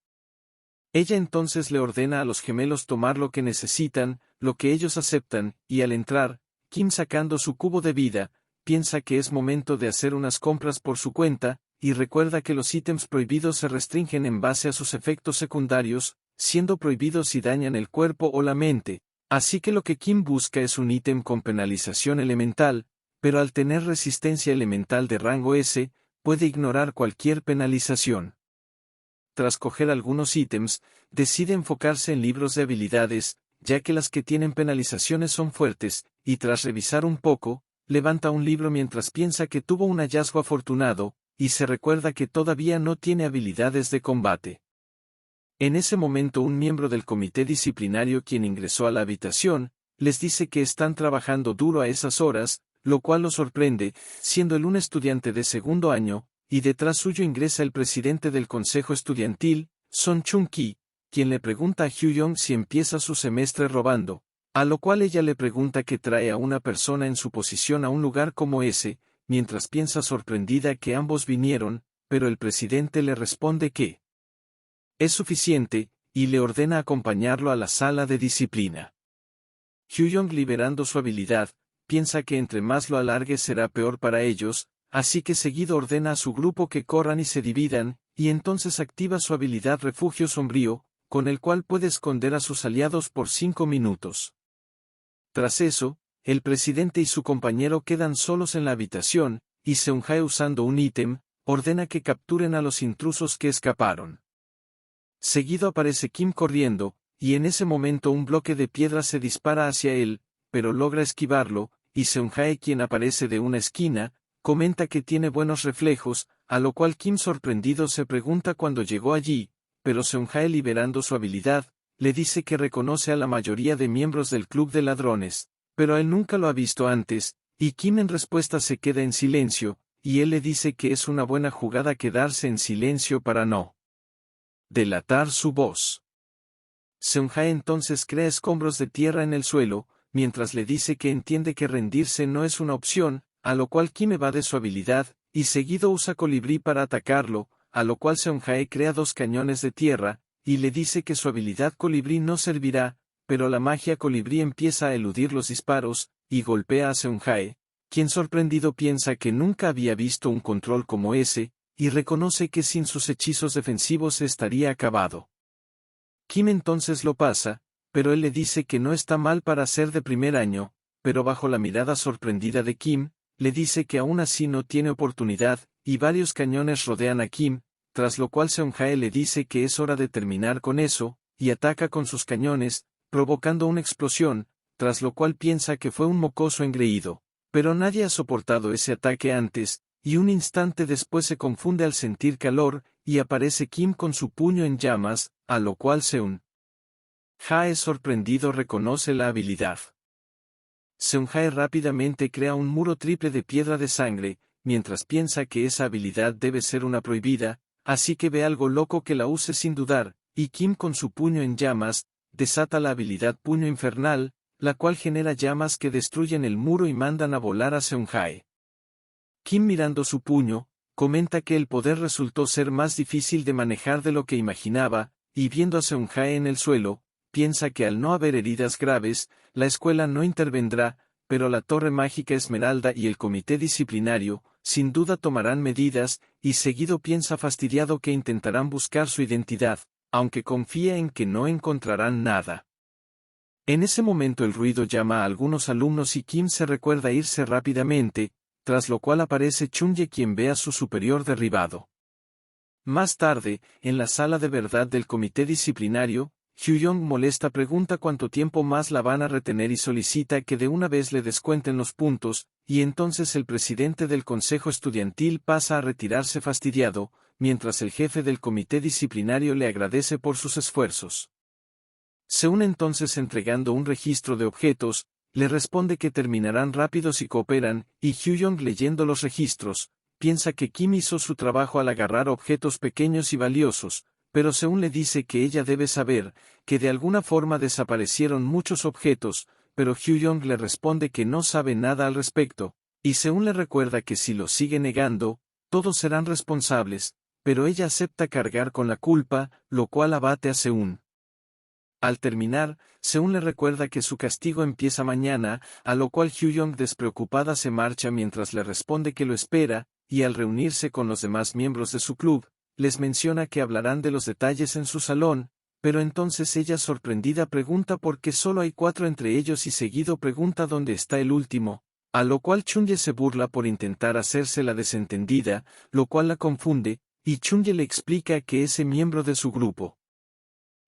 Ella entonces le ordena a los gemelos tomar lo que necesitan, lo que ellos aceptan, y al entrar, Kim sacando su cubo de vida, piensa que es momento de hacer unas compras por su cuenta, y recuerda que los ítems prohibidos se restringen en base a sus efectos secundarios, siendo prohibidos si dañan el cuerpo o la mente, así que lo que Kim busca es un ítem con penalización elemental, pero al tener resistencia elemental de rango S, puede ignorar cualquier penalización. Tras coger algunos ítems, decide enfocarse en libros de habilidades, ya que las que tienen penalizaciones son fuertes, y tras revisar un poco, levanta un libro mientras piensa que tuvo un hallazgo afortunado, y se recuerda que todavía no tiene habilidades de combate. En ese momento un miembro del comité disciplinario quien ingresó a la habitación, les dice que están trabajando duro a esas horas, lo cual lo sorprende, siendo él un estudiante de segundo año, y detrás suyo ingresa el presidente del consejo estudiantil, Son Chung-ki, quien le pregunta a Hyung si empieza su semestre robando, a lo cual ella le pregunta qué trae a una persona en su posición a un lugar como ese, mientras piensa sorprendida que ambos vinieron, pero el presidente le responde que es suficiente, y le ordena acompañarlo a la sala de disciplina. Hyung, liberando su habilidad, piensa que entre más lo alargue será peor para ellos, así que seguido ordena a su grupo que corran y se dividan, y entonces activa su habilidad Refugio Sombrío, con el cual puede esconder a sus aliados por 5 minutos. Tras eso, el presidente y su compañero quedan solos en la habitación, y Seung-jae usando un ítem, ordena que capturen a los intrusos que escaparon. Seguido aparece Kim corriendo, y en ese momento un bloque de piedra se dispara hacia él, pero logra esquivarlo, y Seung-jae, quien aparece de una esquina, comenta que tiene buenos reflejos, a lo cual Kim sorprendido se pregunta cuándo llegó allí, pero Seung-jae, liberando su habilidad, le dice que reconoce a la mayoría de miembros del club de ladrones, pero él nunca lo ha visto antes, y Kim en respuesta se queda en silencio, y él le dice que es una buena jugada quedarse en silencio para no delatar su voz. Seung-jae entonces crea escombros de tierra en el suelo, mientras le dice que entiende que rendirse no es una opción, a lo cual Kim evade su habilidad, y seguido usa colibrí para atacarlo, a lo cual Seung-jae crea 2 cañones de tierra, y le dice que su habilidad colibrí no servirá, pero la magia colibrí empieza a eludir los disparos, y golpea a Seung-jae, quien sorprendido piensa que nunca había visto un control como ese, y reconoce que sin sus hechizos defensivos estaría acabado. Kim entonces lo pasa, pero él le dice que no está mal para ser de primer año, pero bajo la mirada sorprendida de Kim, le dice que aún así no tiene oportunidad, y varios cañones rodean a Kim, tras lo cual Seung-jae le dice que es hora de terminar con eso, y ataca con sus cañones, provocando una explosión, tras lo cual piensa que fue un mocoso engreído, pero nadie ha soportado ese ataque antes, y un instante después se confunde al sentir calor, y aparece Kim con su puño en llamas, a lo cual Seung-jae sorprendido reconoce la habilidad. Seung-jae rápidamente crea un muro triple de piedra de sangre, mientras piensa que esa habilidad debe ser una prohibida, así que ve algo loco que la use sin dudar, y Kim con su puño en llamas, desata la habilidad Puño Infernal, la cual genera llamas que destruyen el muro y mandan a volar a Seung-jae. Kim, mirando su puño, comenta que el poder resultó ser más difícil de manejar de lo que imaginaba, y viendo a Seung-jae en el suelo, piensa que al no haber heridas graves, la escuela no intervendrá, pero la Torre Mágica Esmeralda y el comité disciplinario, sin duda tomarán medidas, y seguido piensa fastidiado que intentarán buscar su identidad, aunque confía en que no encontrarán nada. En ese momento el ruido llama a algunos alumnos y Kim se recuerda irse rápidamente, tras lo cual aparece Chunye, quien ve a su superior derribado. Más tarde, en la sala de verdad del comité disciplinario, Hyung molesta pregunta cuánto tiempo más la van a retener y solicita que de una vez le descuenten los puntos, y entonces el presidente del consejo estudiantil pasa a retirarse fastidiado, mientras el jefe del comité disciplinario le agradece por sus esfuerzos. Seún entonces entregando un registro de objetos, le responde que terminarán rápido si cooperan, y Hyung, leyendo los registros, piensa que Kim hizo su trabajo al agarrar objetos pequeños y valiosos, pero Seún le dice que ella debe saber, que de alguna forma desaparecieron muchos objetos, pero Hyung le responde que no sabe nada al respecto, y Seún le recuerda que si lo sigue negando, todos serán responsables, pero ella acepta cargar con la culpa, lo cual abate a Seún. Al terminar, Seún le recuerda que su castigo empieza mañana, a lo cual Hyung despreocupada se marcha mientras le responde que lo espera, y al reunirse con los demás miembros de su club, les menciona que hablarán de los detalles en su salón, pero entonces ella sorprendida pregunta por qué solo hay 4 entre ellos y seguido pregunta dónde está el último, a lo cual Chunye se burla por intentar hacerse la desentendida, lo cual la confunde, y Chunye le explica que ese miembro de su grupo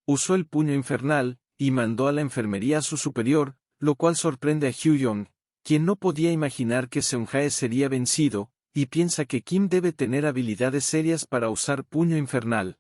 usó el puño infernal, y mandó a la enfermería a su superior, lo cual sorprende a Hyung, quien no podía imaginar que Seung-jae sería vencido, y piensa que Kim debe tener habilidades serias para usar puño infernal.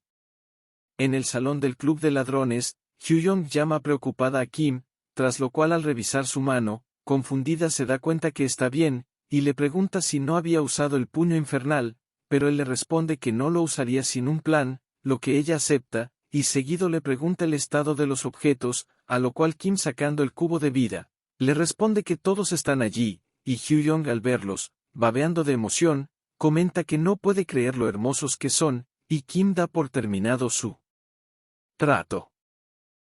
En el salón del club de ladrones, Hyung llama preocupada a Kim, tras lo cual al revisar su mano, confundida se da cuenta que está bien, y le pregunta si no había usado el puño infernal, pero él le responde que no lo usaría sin un plan, lo que ella acepta, y seguido le pregunta el estado de los objetos, a lo cual Kim sacando el cubo de vida, le responde que todos están allí, y Hyung al verlos, babeando de emoción, comenta que no puede creer lo hermosos que son, y Kim da por terminado su trato.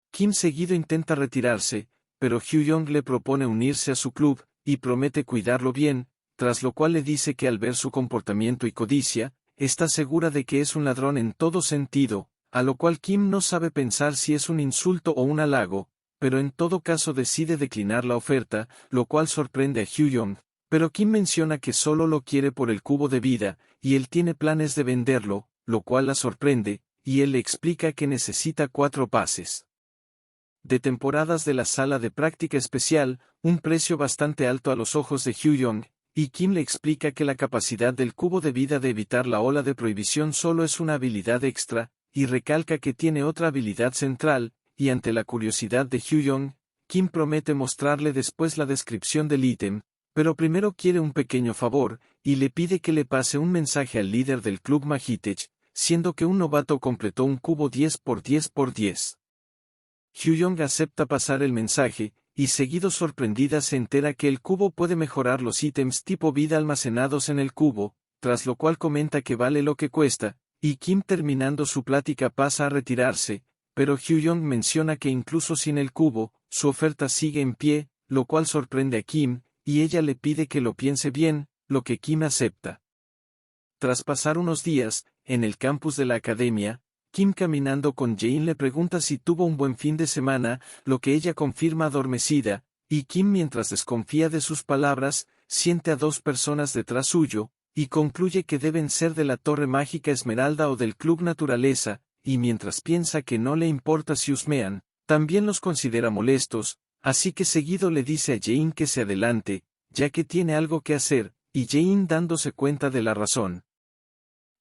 Kim seguido intenta retirarse, pero Hyung le propone unirse a su club, y promete cuidarlo bien, tras lo cual le dice que al ver su comportamiento y codicia, está segura de que es un ladrón en todo sentido, a lo cual Kim no sabe pensar si es un insulto o un halago, pero en todo caso decide declinar la oferta, lo cual sorprende a Hyung, pero Kim menciona que solo lo quiere por el cubo de vida, y él tiene planes de venderlo, lo cual la sorprende, y él le explica que necesita 4 pases de temporadas de la sala de práctica especial, un precio bastante alto a los ojos de Hyung, y Kim le explica que la capacidad del cubo de vida de evitar la ola de prohibición solo es una habilidad extra, y recalca que tiene otra habilidad central, y ante la curiosidad de Hyung, Kim promete mostrarle después la descripción del ítem, pero primero quiere un pequeño favor, y le pide que le pase un mensaje al líder del club Magitech, siendo que un novato completó un cubo 10×10×10. Hyung acepta pasar el mensaje, y seguido sorprendida se entera que el cubo puede mejorar los ítems tipo vida almacenados en el cubo, tras lo cual comenta que vale lo que cuesta, y Kim terminando su plática pasa a retirarse, pero Hyung menciona que incluso sin el cubo, su oferta sigue en pie, lo cual sorprende a Kim, y ella le pide que lo piense bien, lo que Kim acepta. Tras pasar unos días, en el campus de la academia, Kim caminando con Jae-in le pregunta si tuvo un buen fin de semana, lo que ella confirma adormecida, y Kim mientras desconfía de sus palabras, siente a 2 personas detrás suyo, y concluye que deben ser de la Torre Mágica Esmeralda o del Club Naturaleza, y mientras piensa que no le importa si husmean, también los considera molestos, así que seguido le dice a Jae-in que se adelante, ya que tiene algo que hacer, y Jae-in dándose cuenta de la razón,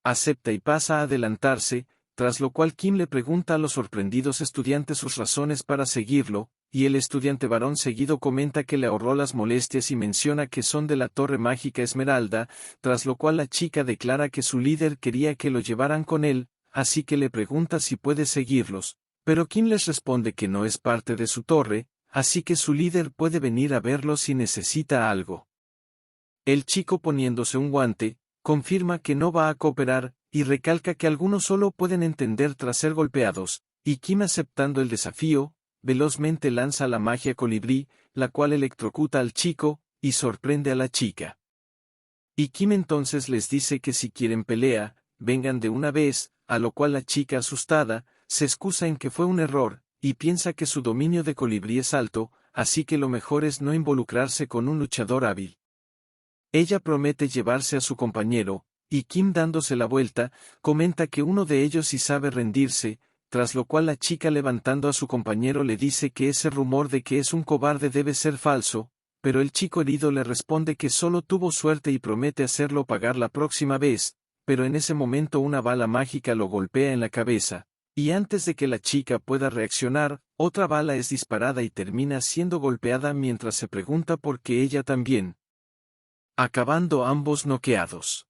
acepta y pasa a adelantarse, tras lo cual Kim le pregunta a los sorprendidos estudiantes sus razones para seguirlo, y el estudiante varón seguido comenta que le ahorró las molestias y menciona que son de la Torre Mágica Esmeralda, tras lo cual la chica declara que su líder quería que lo llevaran con él, así que le pregunta si puede seguirlos, pero Kim les responde que no es parte de su torre, así que su líder puede venir a verlos si necesita algo. El chico poniéndose un guante, confirma que no va a cooperar, y recalca que algunos solo pueden entender tras ser golpeados, y Kim aceptando el desafío, velozmente lanza la magia colibrí, la cual electrocuta al chico, y sorprende a la chica. Y Kim entonces les dice que si quieren pelea, vengan de una vez, a lo cual la chica asustada, se excusa en que fue un error, y piensa que su dominio de colibrí es alto, así que lo mejor es no involucrarse con un luchador hábil. Ella promete llevarse a su compañero, y Kim dándose la vuelta, comenta que uno de ellos sí sabe rendirse, tras lo cual la chica levantando a su compañero le dice que ese rumor de que es un cobarde debe ser falso, pero el chico herido le responde que solo tuvo suerte y promete hacerlo pagar la próxima vez, pero en ese momento una bala mágica lo golpea en la cabeza, y antes de que la chica pueda reaccionar, otra bala es disparada y termina siendo golpeada mientras se pregunta por qué ella también, acabando ambos noqueados.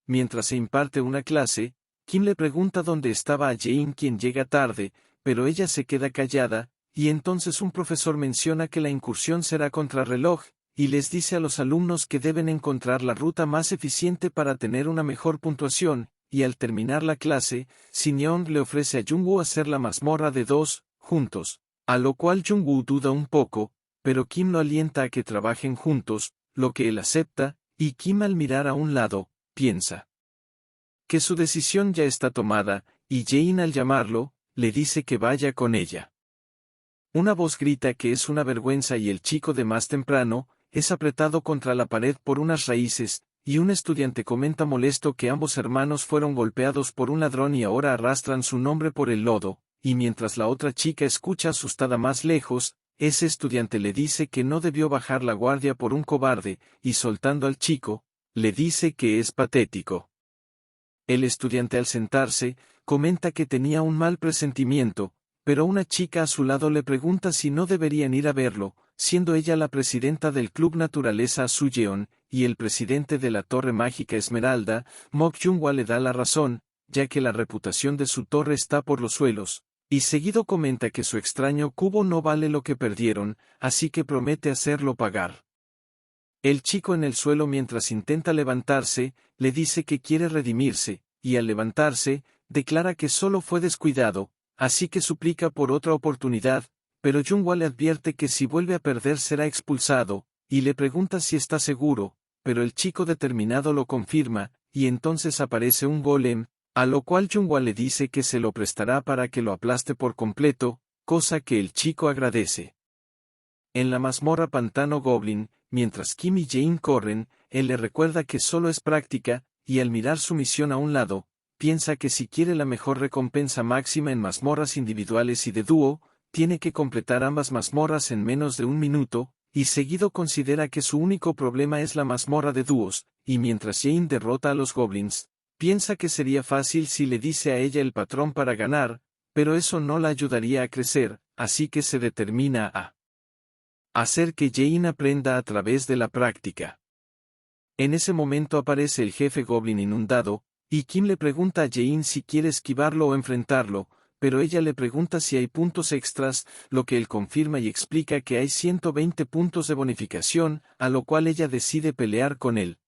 Mientras se imparte una clase, Kim le pregunta dónde estaba a Jae-in quien llega tarde, pero ella se queda callada, y entonces un profesor menciona que la incursión será contrarreloj, y les dice a los alumnos que deben encontrar la ruta más eficiente para tener una mejor puntuación, y al terminar la clase, Shin-yeon le ofrece a Jung-woo hacer la mazmorra de 2, juntos, a lo cual Jung-woo duda un poco, pero Kim lo alienta a que trabajen juntos, lo que él acepta, y Kim al mirar a un lado, piensa que su decisión ya está tomada, y Jae-in al llamarlo, le dice que vaya con ella. Una voz grita que es una vergüenza y el chico de más temprano, es apretado contra la pared por unas raíces, y un estudiante comenta molesto que ambos hermanos fueron golpeados por un ladrón y ahora arrastran su nombre por el lodo, y mientras la otra chica escucha asustada más lejos, ese estudiante le dice que no debió bajar la guardia por un cobarde, y soltando al chico, le dice que es patético. El estudiante al sentarse, comenta que tenía un mal presentimiento, pero una chica a su lado le pregunta si no deberían ir a verlo, siendo ella la presidenta del Club Naturaleza Suyeon, y el presidente de la Torre Mágica Esmeralda, Mok Junghwa le da la razón, ya que la reputación de su torre está por los suelos, y seguido comenta que su extraño cubo no vale lo que perdieron, así que promete hacerlo pagar. El chico en el suelo mientras intenta levantarse, le dice que quiere redimirse, y al levantarse, declara que solo fue descuidado, así que suplica por otra oportunidad, pero Junghwa le advierte que si vuelve a perder será expulsado, y le pregunta si está seguro, pero el chico determinado lo confirma, y entonces aparece un golem, a lo cual Junghwa le dice que se lo prestará para que lo aplaste por completo, cosa que el chico agradece. En la mazmorra Pantano Goblin, mientras Kim y Jane corren, él le recuerda que solo es práctica, y al mirar su misión a un lado, piensa que si quiere la mejor recompensa máxima en mazmorras individuales y de dúo, tiene que completar ambas mazmorras en menos de un minuto, y seguido considera que su único problema es la mazmorra de dúos, y mientras Jane derrota a los goblins, piensa que sería fácil si le dice a ella el patrón para ganar, pero eso no la ayudaría a crecer, así que se determina a hacer que Jane aprenda a través de la práctica. En ese momento aparece el jefe goblin inundado, y Kim le pregunta a Jane si quiere esquivarlo o enfrentarlo, pero ella le pregunta si hay puntos extras, lo que él confirma y explica que hay 120 puntos de bonificación, a lo cual ella decide pelear con él.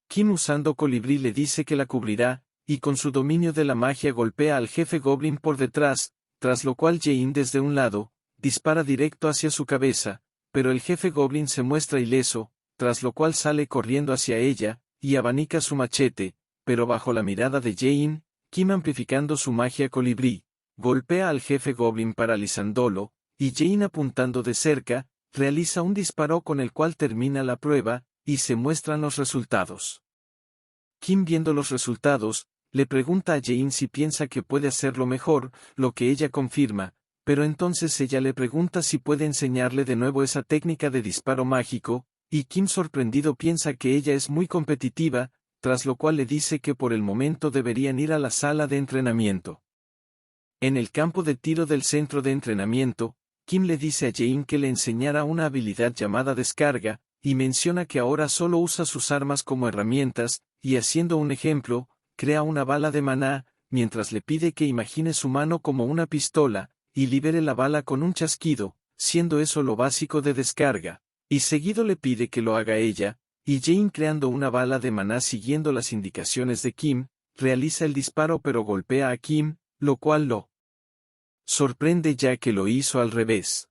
Kim usando colibrí le dice que la cubrirá, y con su dominio de la magia golpea al jefe goblin por detrás, tras lo cual Jane desde un lado, dispara directo hacia su cabeza, pero el jefe goblin se muestra ileso, tras lo cual sale corriendo hacia ella, y abanica su machete, pero bajo la mirada de Jane, Kim amplificando su magia colibrí, golpea al jefe goblin paralizándolo, y Jane apuntando de cerca, realiza un disparo con el cual termina la prueba, y se muestran los resultados. Kim viendo los resultados, le pregunta a Jane si piensa que puede hacerlo mejor, lo que ella confirma, pero entonces ella le pregunta si puede enseñarle de nuevo esa técnica de disparo mágico, y Kim sorprendido piensa que ella es muy competitiva, tras lo cual le dice que por el momento deberían ir a la sala de entrenamiento. En el campo de tiro del centro de entrenamiento, Kim le dice a Jane que le enseñará una habilidad llamada descarga, y menciona que ahora solo usa sus armas como herramientas, y haciendo un ejemplo, crea una bala de maná, mientras le pide que imagine su mano como una pistola, y libere la bala con un chasquido, siendo eso lo básico de descarga, y seguido le pide que lo haga ella, y Jane creando una bala de maná siguiendo las indicaciones de Kim, realiza el disparo pero golpea a Kim, lo cual lo sorprende ya que lo hizo al revés.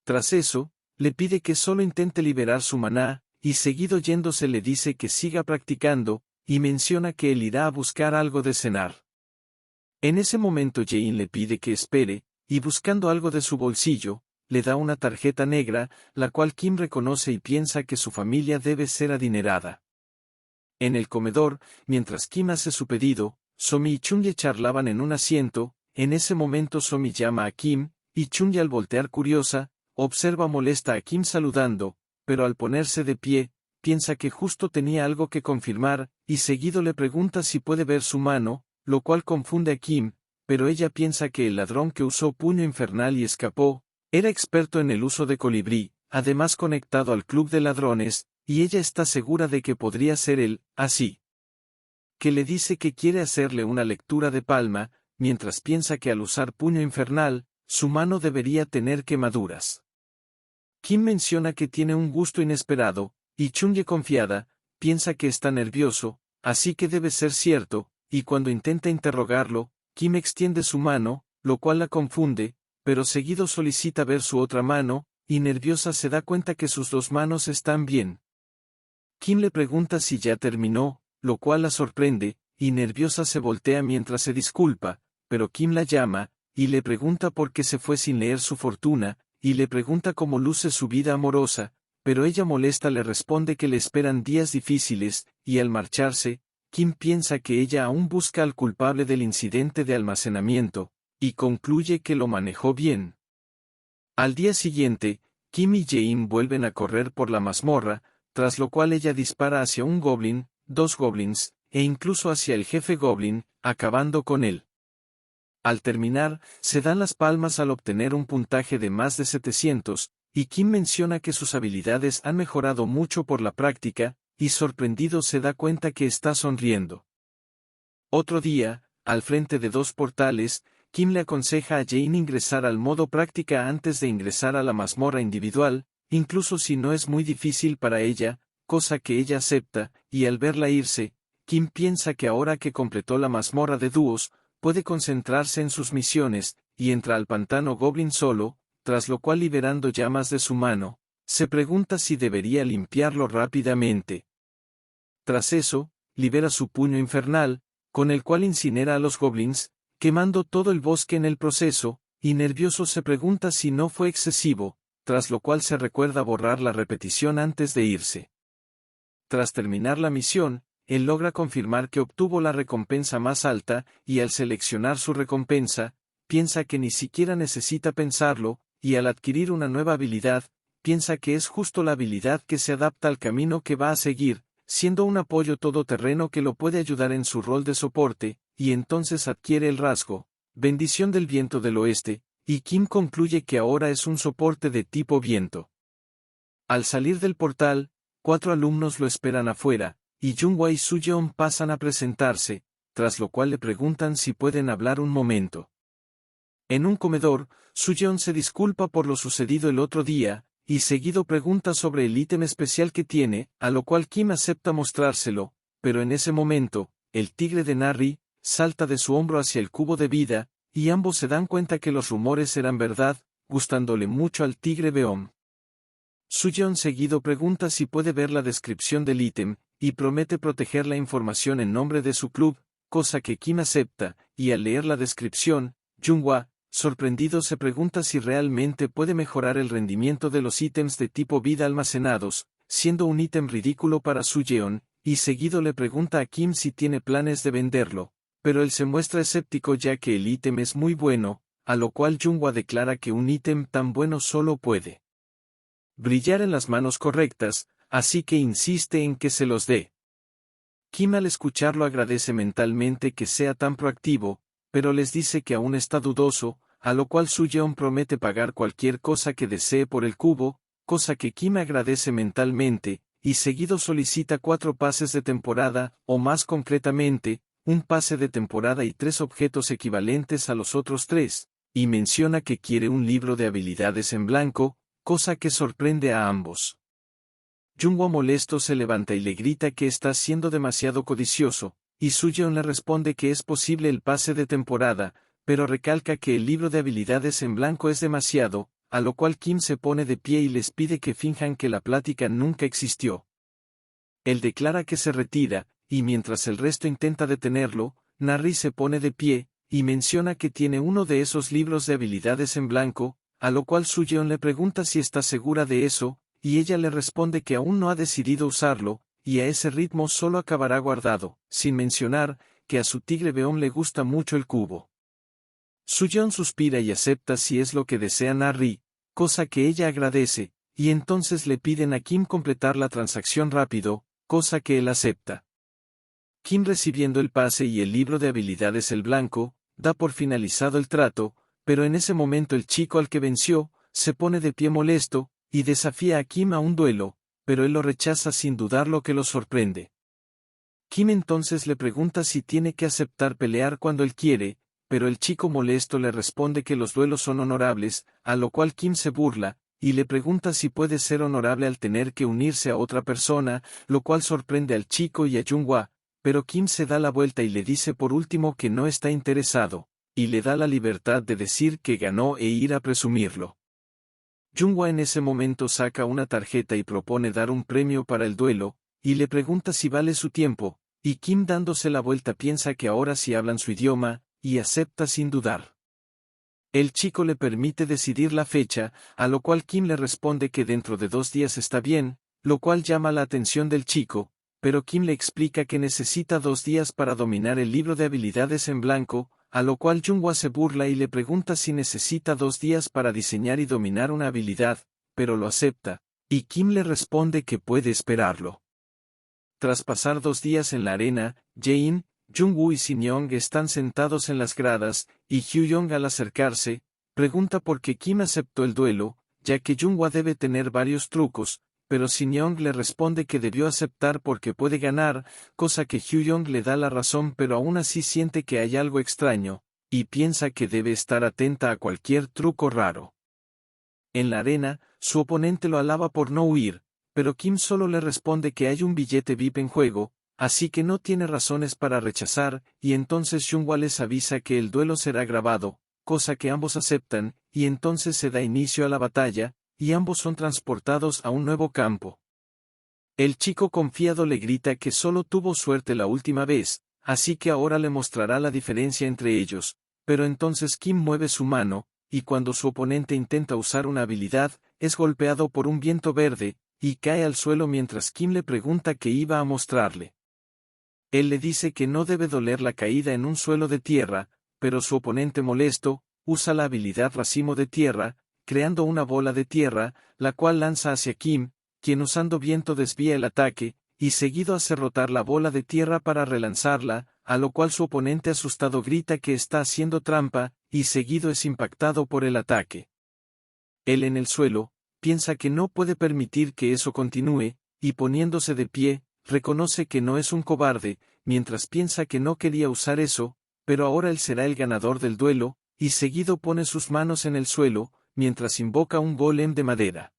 Tras eso, le pide que solo intente liberar su maná, y seguido yéndose le dice que siga practicando, y menciona que él irá a buscar algo de cenar. En ese momento Jane le pide que espere, y buscando algo de su bolsillo, le da una tarjeta negra, la cual Kim reconoce y piensa que su familia debe ser adinerada. En el comedor, mientras Kim hace su pedido, Somi y Chunye charlaban en un asiento, en ese momento Somi llama a Kim, y Chunye al voltear curiosa, observa molesta a Kim saludando, pero al ponerse de pie, piensa que justo tenía algo que confirmar, y seguido le pregunta si puede ver su mano, lo cual confunde a Kim, pero ella piensa que el ladrón que usó puño infernal y escapó, era experto en el uso de colibrí, además conectado al club de ladrones, y ella está segura de que podría ser él, así que le dice que quiere hacerle una lectura de palma, mientras piensa que al usar puño infernal, su mano debería tener quemaduras. Kim menciona que tiene un gusto inesperado, y Chunye confiada, piensa que está nervioso, así que debe ser cierto, y cuando intenta interrogarlo, Kim extiende su mano, lo cual la confunde, pero seguido solicita ver su otra mano, y nerviosa se da cuenta que sus dos manos están bien. Kim le pregunta si ya terminó, lo cual la sorprende, y nerviosa se voltea mientras se disculpa, pero Kim la llama, y le pregunta por qué se fue sin leer su fortuna, y le pregunta cómo luce su vida amorosa, pero ella molesta le responde que le esperan días difíciles, y al marcharse, Kim piensa que ella aún busca al culpable del incidente de almacenamiento, y concluye que lo manejó bien. Al día siguiente, Kim y Jane vuelven a correr por la mazmorra, tras lo cual ella dispara hacia un goblin, 2 goblins, e incluso hacia el jefe goblin, acabando con él. Al terminar, se dan las palmas al obtener un puntaje de más de 700, y Kim menciona que sus habilidades han mejorado mucho por la práctica, y sorprendido se da cuenta que está sonriendo. Otro día, al frente de 2 portales, Kim le aconseja a Jane ingresar al modo práctica antes de ingresar a la mazmorra individual, incluso si no es muy difícil para ella, cosa que ella acepta, y al verla irse, Kim piensa que ahora que completó la mazmorra de dúos, puede concentrarse en sus misiones, y entra al pantano Goblin solo, tras lo cual liberando llamas de su mano, se pregunta si debería limpiarlo rápidamente. Tras eso, libera su puño infernal, con el cual incinera a los goblins, quemando todo el bosque en el proceso, y nervioso se pregunta si no fue excesivo, tras lo cual se recuerda borrar la repetición antes de irse. Tras terminar la misión, él logra confirmar que obtuvo la recompensa más alta, y al seleccionar su recompensa, piensa que ni siquiera necesita pensarlo, y al adquirir una nueva habilidad, piensa que es justo la habilidad que se adapta al camino que va a seguir, siendo un apoyo todoterreno que lo puede ayudar en su rol de soporte, y entonces adquiere el rasgo, bendición del viento del oeste, y Kim concluye que ahora es un soporte de tipo viento. Al salir del portal, 4 alumnos lo esperan afuera, y Jungwa y Sujeon pasan a presentarse, tras lo cual le preguntan si pueden hablar un momento. En un comedor, Sujeon se disculpa por lo sucedido el otro día, y seguido pregunta sobre el ítem especial que tiene, a lo cual Kim acepta mostrárselo, pero en ese momento, el tigre de Narri salta de su hombro hacia el cubo de vida, y ambos se dan cuenta que los rumores eran verdad, gustándole mucho al tigre Beom. Sujeon seguido pregunta si puede ver la descripción del ítem, y promete proteger la información en nombre de su club, cosa que Kim acepta, y al leer la descripción, Jungwa, sorprendido se pregunta si realmente puede mejorar el rendimiento de los ítems de tipo vida almacenados, siendo un ítem ridículo para Sujeon, y seguido le pregunta a Kim si tiene planes de venderlo, pero él se muestra escéptico ya que el ítem es muy bueno, a lo cual Jungwa declara que un ítem tan bueno solo puede brillar en las manos correctas, así que insiste en que se los dé. Kim al escucharlo agradece mentalmente que sea tan proactivo, pero les dice que aún está dudoso, a lo cual Sujeon promete pagar cualquier cosa que desee por el cubo, cosa que Kim agradece mentalmente, y seguido solicita 4 pases de temporada, o más concretamente, un pase de temporada y 3 objetos equivalentes a los otros 3, y menciona que quiere un libro de habilidades en blanco, cosa que sorprende a ambos. Jungwa molesto se levanta y le grita que está siendo demasiado codicioso, y Sujeon le responde que es posible el pase de temporada, pero recalca que el libro de habilidades en blanco es demasiado, a lo cual Kim se pone de pie y les pide que finjan que la plática nunca existió. Él declara que se retira, y mientras el resto intenta detenerlo, Narri se pone de pie, y menciona que tiene uno de esos libros de habilidades en blanco, a lo cual Sujeon le pregunta si está segura de eso, y ella le responde que aún no ha decidido usarlo, y a ese ritmo solo acabará guardado, sin mencionar que a su tigre Beom le gusta mucho el cubo. Sujeon suspira y acepta si es lo que desea Narri, cosa que ella agradece, y entonces le piden a Kim completar la transacción rápido, cosa que él acepta. Kim recibiendo el pase y el libro de habilidades el blanco, da por finalizado el trato, pero en ese momento el chico al que venció, se pone de pie molesto, y desafía a Kim a un duelo, pero él lo rechaza sin dudar lo que lo sorprende. Kim entonces le pregunta si tiene que aceptar pelear cuando él quiere, pero el chico molesto le responde que los duelos son honorables, a lo cual Kim se burla, y le pregunta si puede ser honorable al tener que unirse a otra persona, lo cual sorprende al chico y a Jungwa, pero Kim se da la vuelta y le dice por último que no está interesado, y le da la libertad de decir que ganó e ir a presumirlo. Jungwa en ese momento saca una tarjeta y propone dar un premio para el duelo, y le pregunta si vale su tiempo, y Kim dándose la vuelta piensa que ahora sí hablan su idioma, y acepta sin dudar. El chico le permite decidir la fecha, a lo cual Kim le responde que dentro de 2 días está bien, lo cual llama la atención del chico, pero Kim le explica que necesita 2 días para dominar el libro de habilidades en blanco, a lo cual Junghwa se burla y le pregunta si necesita 2 días para diseñar y dominar una habilidad, pero lo acepta, y Kim le responde que puede esperarlo. Tras pasar 2 días en la arena, Jae-in, Jungwoo y Shin-young están sentados en las gradas, y Hyo-young al acercarse, pregunta por qué Kim aceptó el duelo, ya que Junghwa debe tener varios trucos, pero Shin-young le responde que debió aceptar porque puede ganar, cosa que Hyo-young le da la razón pero aún así siente que hay algo extraño, y piensa que debe estar atenta a cualquier truco raro. En la arena, su oponente lo alaba por no huir, pero Kim solo le responde que hay un billete VIP en juego, así que no tiene razones para rechazar, y entonces Junghwa les avisa que el duelo será grabado, cosa que ambos aceptan, y entonces se da inicio a la batalla, y ambos son transportados a un nuevo campo. El chico confiado le grita que solo tuvo suerte la última vez, así que ahora le mostrará la diferencia entre ellos, pero entonces Kim mueve su mano, y cuando su oponente intenta usar una habilidad, es golpeado por un viento verde, y cae al suelo mientras Kim le pregunta qué iba a mostrarle. Él le dice que no debe doler la caída en un suelo de tierra, pero su oponente molesto, usa la habilidad racimo de tierra, creando una bola de tierra, la cual lanza hacia Kim, quien usando viento desvía el ataque, y seguido hace rotar la bola de tierra para relanzarla, a lo cual su oponente asustado grita que está haciendo trampa, y seguido es impactado por el ataque. Él en el suelo, piensa que no puede permitir que eso continúe, y poniéndose de pie, reconoce que no es un cobarde, mientras piensa que no quería usar eso, pero ahora él será el ganador del duelo, y seguido pone sus manos en el suelo, mientras invoca un golem de madera.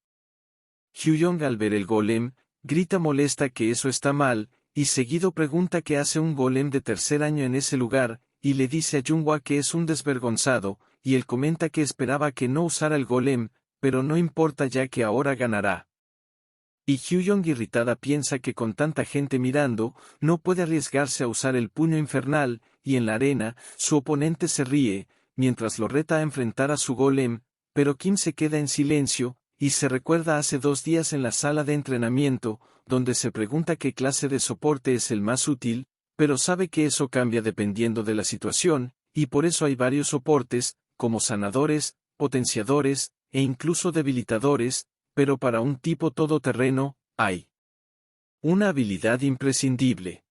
Hyo-young al ver el golem, grita molesta que eso está mal, y seguido pregunta qué hace un golem de 3er año en ese lugar, y le dice a Junghwa que es un desvergonzado, y él comenta que esperaba que no usara el golem, pero no importa ya que ahora ganará. Y Hyo-young irritada piensa que con tanta gente mirando, no puede arriesgarse a usar el puño infernal, y en la arena, su oponente se ríe, mientras lo reta a enfrentar a su golem, pero Kim se queda en silencio, y se recuerda hace 2 días en la sala de entrenamiento, donde se pregunta qué clase de soporte es el más útil, pero sabe que eso cambia dependiendo de la situación, y por eso hay varios soportes, como sanadores, potenciadores, e incluso debilitadores, pero para un tipo todoterreno, hay una habilidad imprescindible.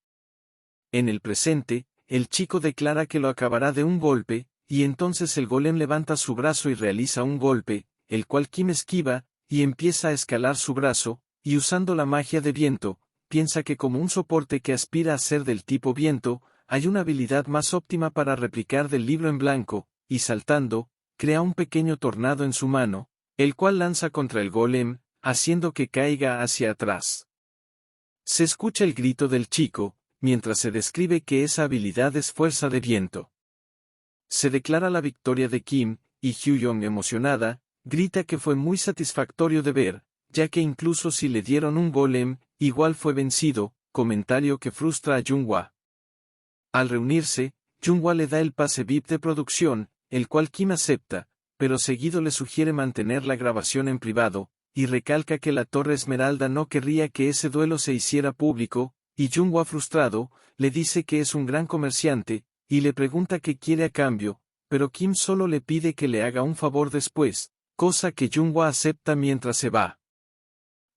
En el presente, el chico declara que lo acabará de un golpe, y entonces el golem levanta su brazo y realiza un golpe, el cual Kim esquiva, y empieza a escalar su brazo, y usando la magia de viento, piensa que como un soporte que aspira a ser del tipo viento, hay una habilidad más óptima para replicar del libro en blanco, y saltando, crea un pequeño tornado en su mano, el cual lanza contra el golem, haciendo que caiga hacia atrás. Se escucha el grito del chico, mientras se describe que esa habilidad es fuerza de viento. Se declara la victoria de Kim, y Hyo-young emocionada, grita que fue muy satisfactorio de ver, ya que incluso si le dieron un golem, igual fue vencido, comentario que frustra a Junghwa. Al reunirse, Junghwa le da el pase VIP de producción, el cual Kim acepta, pero seguido le sugiere mantener la grabación en privado, y recalca que la Torre Esmeralda no querría que ese duelo se hiciera público, y Junghwa frustrado, le dice que es un gran comerciante, y le pregunta qué quiere a cambio, pero Kim solo le pide que le haga un favor después, cosa que Junghwa acepta mientras se va.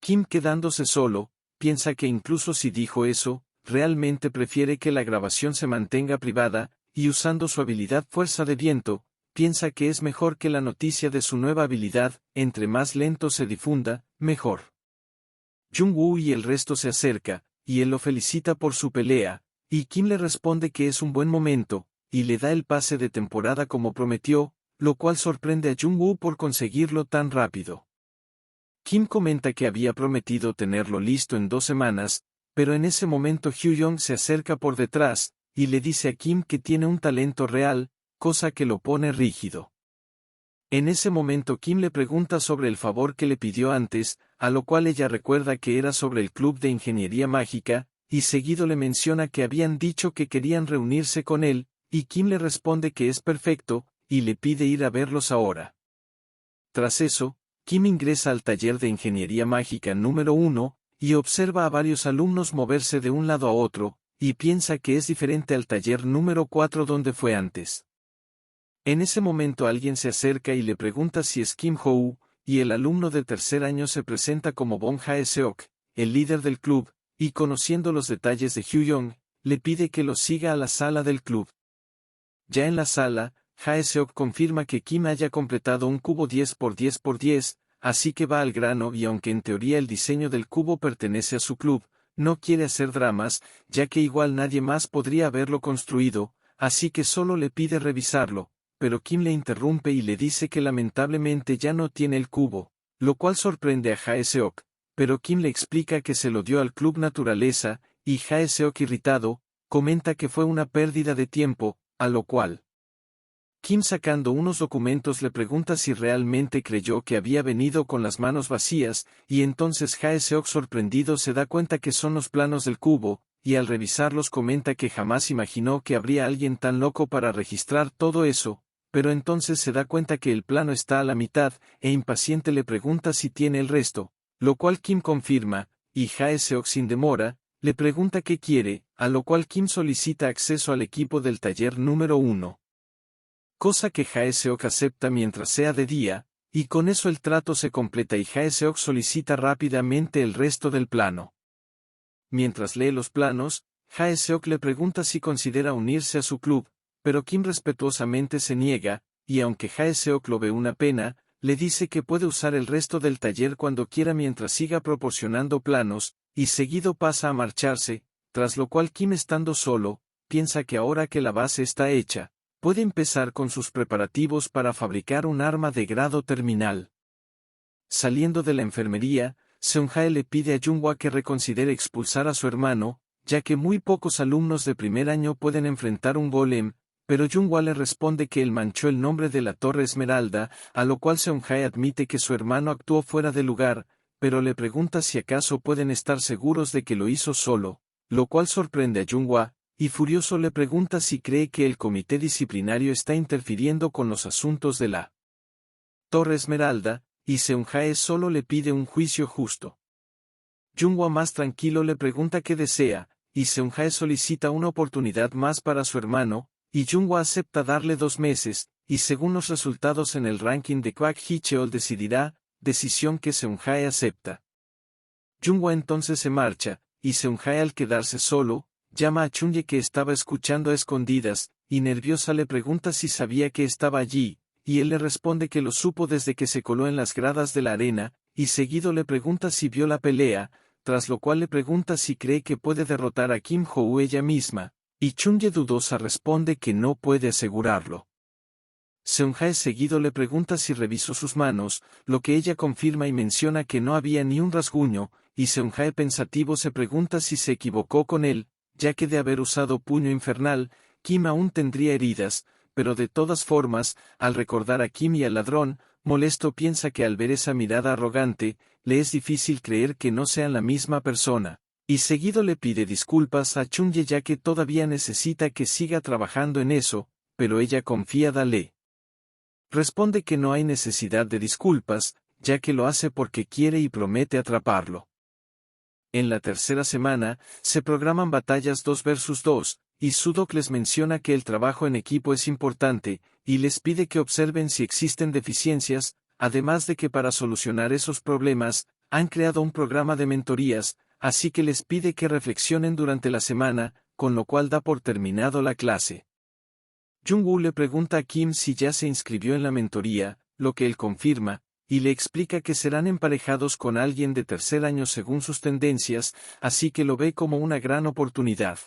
Kim quedándose solo, piensa que incluso si dijo eso, realmente prefiere que la grabación se mantenga privada, y usando su habilidad fuerza de viento, piensa que es mejor que la noticia de su nueva habilidad, entre más lento se difunda, mejor. Jungwoo y el resto se acerca, y él lo felicita por su pelea, y Kim le responde que es un buen momento, y le da el pase de temporada como prometió, lo cual sorprende a Jungwoo por conseguirlo tan rápido. Kim comenta que había prometido tenerlo listo en 2 semanas, pero en ese momento Hyo-young se acerca por detrás, y le dice a Kim que tiene un talento real, cosa que lo pone rígido. En ese momento Kim le pregunta sobre el favor que le pidió antes, a lo cual ella recuerda que era sobre el club de ingeniería mágica, y seguido le menciona que habían dicho que querían reunirse con él, y Kim le responde que es perfecto, y le pide ir a verlos ahora. Tras eso, Kim ingresa al taller de ingeniería mágica número 1, y observa a varios alumnos moverse de un lado a otro, y piensa que es diferente al taller número 4 donde fue antes. En ese momento alguien se acerca y le pregunta si es Kim Ho-woo, y el alumno de tercer año se presenta como Bong Jae-seok, el líder del club, y conociendo los detalles de Hyung, le pide que lo siga a la sala del club. Ya en la sala, Jae-seok confirma que Kim haya completado un cubo 10 por 10 por 10, así que va al grano y aunque en teoría el diseño del cubo pertenece a su club, no quiere hacer dramas, ya que igual nadie más podría haberlo construido, así que solo le pide revisarlo, pero Kim le interrumpe y le dice que lamentablemente ya no tiene el cubo, lo cual sorprende a Jae-seok, pero Kim le explica que se lo dio al Club Naturaleza, y Jae-seok irritado, comenta que fue una pérdida de tiempo, a lo cual Kim sacando unos documentos le pregunta si realmente creyó que había venido con las manos vacías, y entonces Jae-seok sorprendido se da cuenta que son los planos del cubo, y al revisarlos comenta que jamás imaginó que habría alguien tan loco para registrar todo eso, pero entonces se da cuenta que el plano está a la mitad, e impaciente le pregunta si tiene el resto, lo cual Kim confirma, y Jae-seok sin demora, le pregunta qué quiere, a lo cual Kim solicita acceso al equipo del taller número 1. Cosa que Jae-seok acepta mientras sea de día, y con eso el trato se completa y Jae-seok solicita rápidamente el resto del plano. Mientras lee los planos, Jae-seok le pregunta si considera unirse a su club, pero Kim respetuosamente se niega, y aunque Jae-seok lo ve una pena, le dice que puede usar el resto del taller cuando quiera mientras siga proporcionando planos, y seguido pasa a marcharse, tras lo cual Kim estando solo, piensa que ahora que la base está hecha, puede empezar con sus preparativos para fabricar un arma de grado terminal. Saliendo de la enfermería, Seung-jae le pide a Jung-hwa que reconsidere expulsar a su hermano, ya que muy pocos alumnos de primer año pueden enfrentar un golem, pero Jung-hwa le responde que él manchó el nombre de la Torre Esmeralda, a lo cual Seung-jae admite que su hermano actuó fuera de lugar, pero le pregunta si acaso pueden estar seguros de que lo hizo solo, lo cual sorprende a Jung-hwa, y furioso le pregunta si cree que el comité disciplinario está interfiriendo con los asuntos de la Torre Esmeralda, y Seung-jae solo le pide un juicio justo. Jung-hwa más tranquilo le pregunta qué desea, y Seung-jae solicita una oportunidad más para su hermano, y Jung-hwa acepta darle 2 meses, y según los resultados en el ranking de Kwak Hee-cheol decidirá, decisión que Seung-jae acepta. Jung-hwa entonces se marcha, y Seung-jae al quedarse solo, llama a Chunye que estaba escuchando a escondidas, y nerviosa le pregunta si sabía que estaba allí, y él le responde que lo supo desde que se coló en las gradas de la arena, y seguido le pregunta si vio la pelea, tras lo cual le pregunta si cree que puede derrotar a Kim Ho-woo ella misma, y Chunye dudosa responde que no puede asegurarlo. Seung-jae seguido le pregunta si revisó sus manos, lo que ella confirma y menciona que no había ni un rasguño, y Seung-jae pensativo se pregunta si se equivocó con él, ya que de haber usado puño infernal, Kim aún tendría heridas, pero de todas formas, al recordar a Kim y al ladrón, molesto piensa que al ver esa mirada arrogante, le es difícil creer que no sean la misma persona, y seguido le pide disculpas a Chunye ya que todavía necesita que siga trabajando en eso, pero ella confiada le responde que no hay necesidad de disculpas, ya que lo hace porque quiere y promete atraparlo. En la tercera semana, se programan batallas 2 versus 2, y Sudok les menciona que el trabajo en equipo es importante, y les pide que observen si existen deficiencias, además de que para solucionar esos problemas, han creado un programa de mentorías, así que les pide que reflexionen durante la semana, con lo cual da por terminado la clase. Jung-woo le pregunta a Kim si ya se inscribió en la mentoría, lo que él confirma, y le explica que serán emparejados con alguien de tercer año según sus tendencias, así que lo ve como una gran oportunidad.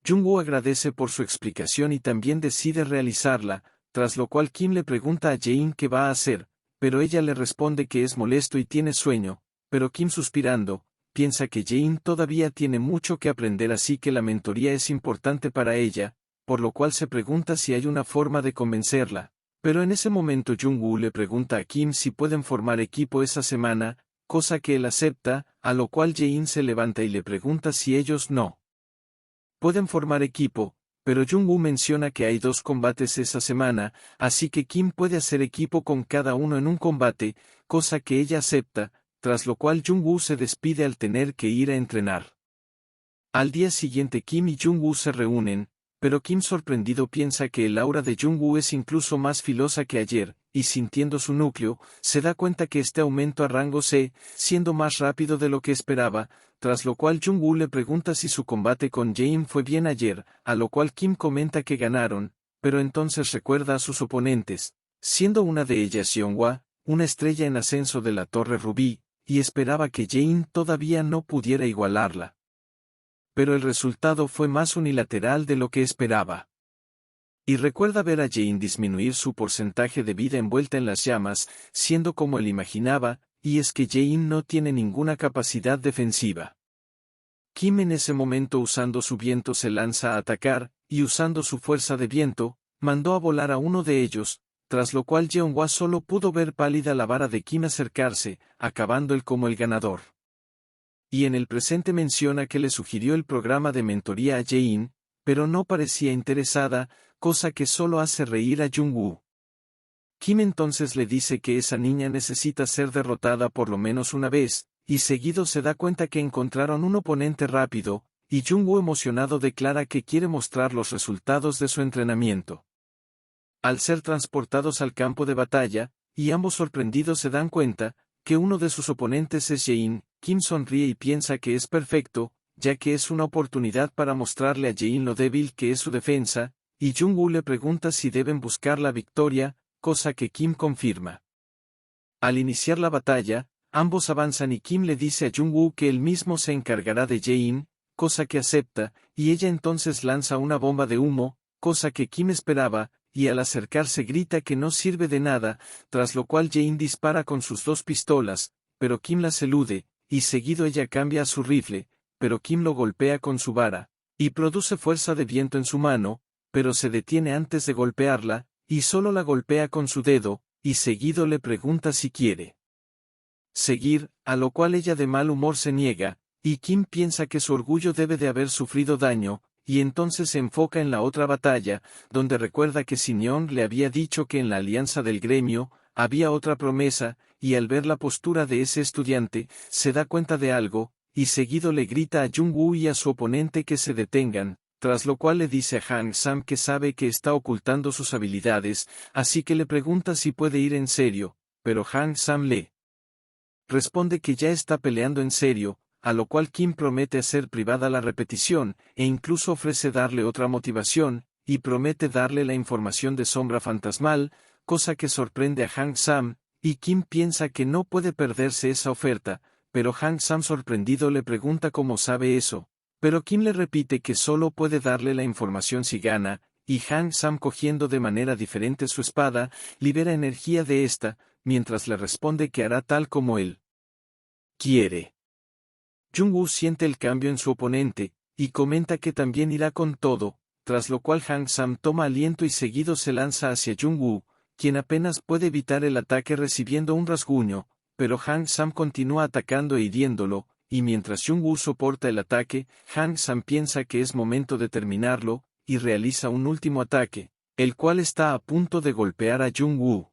Jung-woo agradece por su explicación y también decide realizarla, tras lo cual Kim le pregunta a Jae-in qué va a hacer, pero ella le responde que es molesto y tiene sueño, pero Kim suspirando, piensa que Jae-in todavía tiene mucho que aprender así que la mentoría es importante para ella, por lo cual se pregunta si hay una forma de convencerla. Pero en ese momento Jung-woo le pregunta a Kim si pueden formar equipo esa semana, cosa que él acepta, a lo cual Jae-in se levanta y le pregunta si ellos no pueden formar equipo, pero Jung-woo menciona que hay 2 combates esa semana, así que Kim puede hacer equipo con cada uno en un combate, cosa que ella acepta, tras lo cual Jung-woo se despide al tener que ir a entrenar. Al día siguiente Kim y Jung-woo se reúnen, pero Kim sorprendido piensa que el aura de Jung-woo es incluso más filosa que ayer, y sintiendo su núcleo, se da cuenta que este aumento a rango C, siendo más rápido de lo que esperaba, tras lo cual Jung-woo le pregunta si su combate con Jae-in fue bien ayer, a lo cual Kim comenta que ganaron, pero entonces recuerda a sus oponentes, siendo una de ellas Yeonghwa, una estrella en ascenso de la Torre Rubí, y esperaba que Jae-in todavía no pudiera igualarla. Pero el resultado fue más unilateral de lo que esperaba. Y recuerda ver a Jae-in disminuir su porcentaje de vida envuelta en las llamas, siendo como él imaginaba, y es que Jae-in no tiene ninguna capacidad defensiva. Kim en ese momento usando su viento se lanza a atacar, y usando su fuerza de viento, mandó a volar a uno de ellos, tras lo cual Yeonghwa solo pudo ver pálida la vara de Kim acercarse, acabando él como el ganador. Y en el presente menciona que le sugirió el programa de mentoría a Jae-in, pero no parecía interesada, cosa que solo hace reír a Jung-woo. Kim entonces le dice que esa niña necesita ser derrotada por lo menos una vez, y seguido se da cuenta que encontraron un oponente rápido, y Jung-woo emocionado declara que quiere mostrar los resultados de su entrenamiento. Al ser transportados al campo de batalla, y ambos sorprendidos se dan cuenta, que uno de sus oponentes es Jae-in, Kim sonríe y piensa que es perfecto, ya que es una oportunidad para mostrarle a Jae-in lo débil que es su defensa, y Jung-woo le pregunta si deben buscar la victoria, cosa que Kim confirma. Al iniciar la batalla, ambos avanzan y Kim le dice a Jung-woo que él mismo se encargará de Jae-in, cosa que acepta, y ella entonces lanza una bomba de humo, cosa que Kim esperaba, y al acercarse grita que no sirve de nada, tras lo cual Jae-in dispara con sus 2 pistolas, pero Kim las elude, y seguido ella cambia a su rifle, pero Kim lo golpea con su vara, y produce fuerza de viento en su mano, pero se detiene antes de golpearla, y solo la golpea con su dedo, y seguido le pregunta si quiere seguir, a lo cual ella de mal humor se niega, y Kim piensa que su orgullo debe de haber sufrido daño, y entonces se enfoca en la otra batalla, donde recuerda que Sineon le había dicho que en la alianza del gremio, había otra promesa, y al ver la postura de ese estudiante, se da cuenta de algo, y seguido le grita a Jung-woo y a su oponente que se detengan, tras lo cual le dice a Han Sam que sabe que está ocultando sus habilidades, así que le pregunta si puede ir en serio, pero Han Sam le responde que ya está peleando en serio, a lo cual Kim promete hacer privada la repetición, e incluso ofrece darle otra motivación, y promete darle la información de sombra fantasmal, cosa que sorprende a Han Sam, y Kim piensa que no puede perderse esa oferta, pero Han Sam sorprendido le pregunta cómo sabe eso, pero Kim le repite que solo puede darle la información si gana, y Han Sam cogiendo de manera diferente su espada, libera energía de esta, mientras le responde que hará tal como él quiere. Jung-woo siente el cambio en su oponente, y comenta que también irá con todo, tras lo cual Han Sam toma aliento y seguido se lanza hacia Jung-woo, quien apenas puede evitar el ataque recibiendo un rasguño, pero Han Sam continúa atacando e hiriéndolo, y mientras Jung-woo soporta el ataque, Han Sam piensa que es momento de terminarlo, y realiza un último ataque, el cual está a punto de golpear a Jung-woo.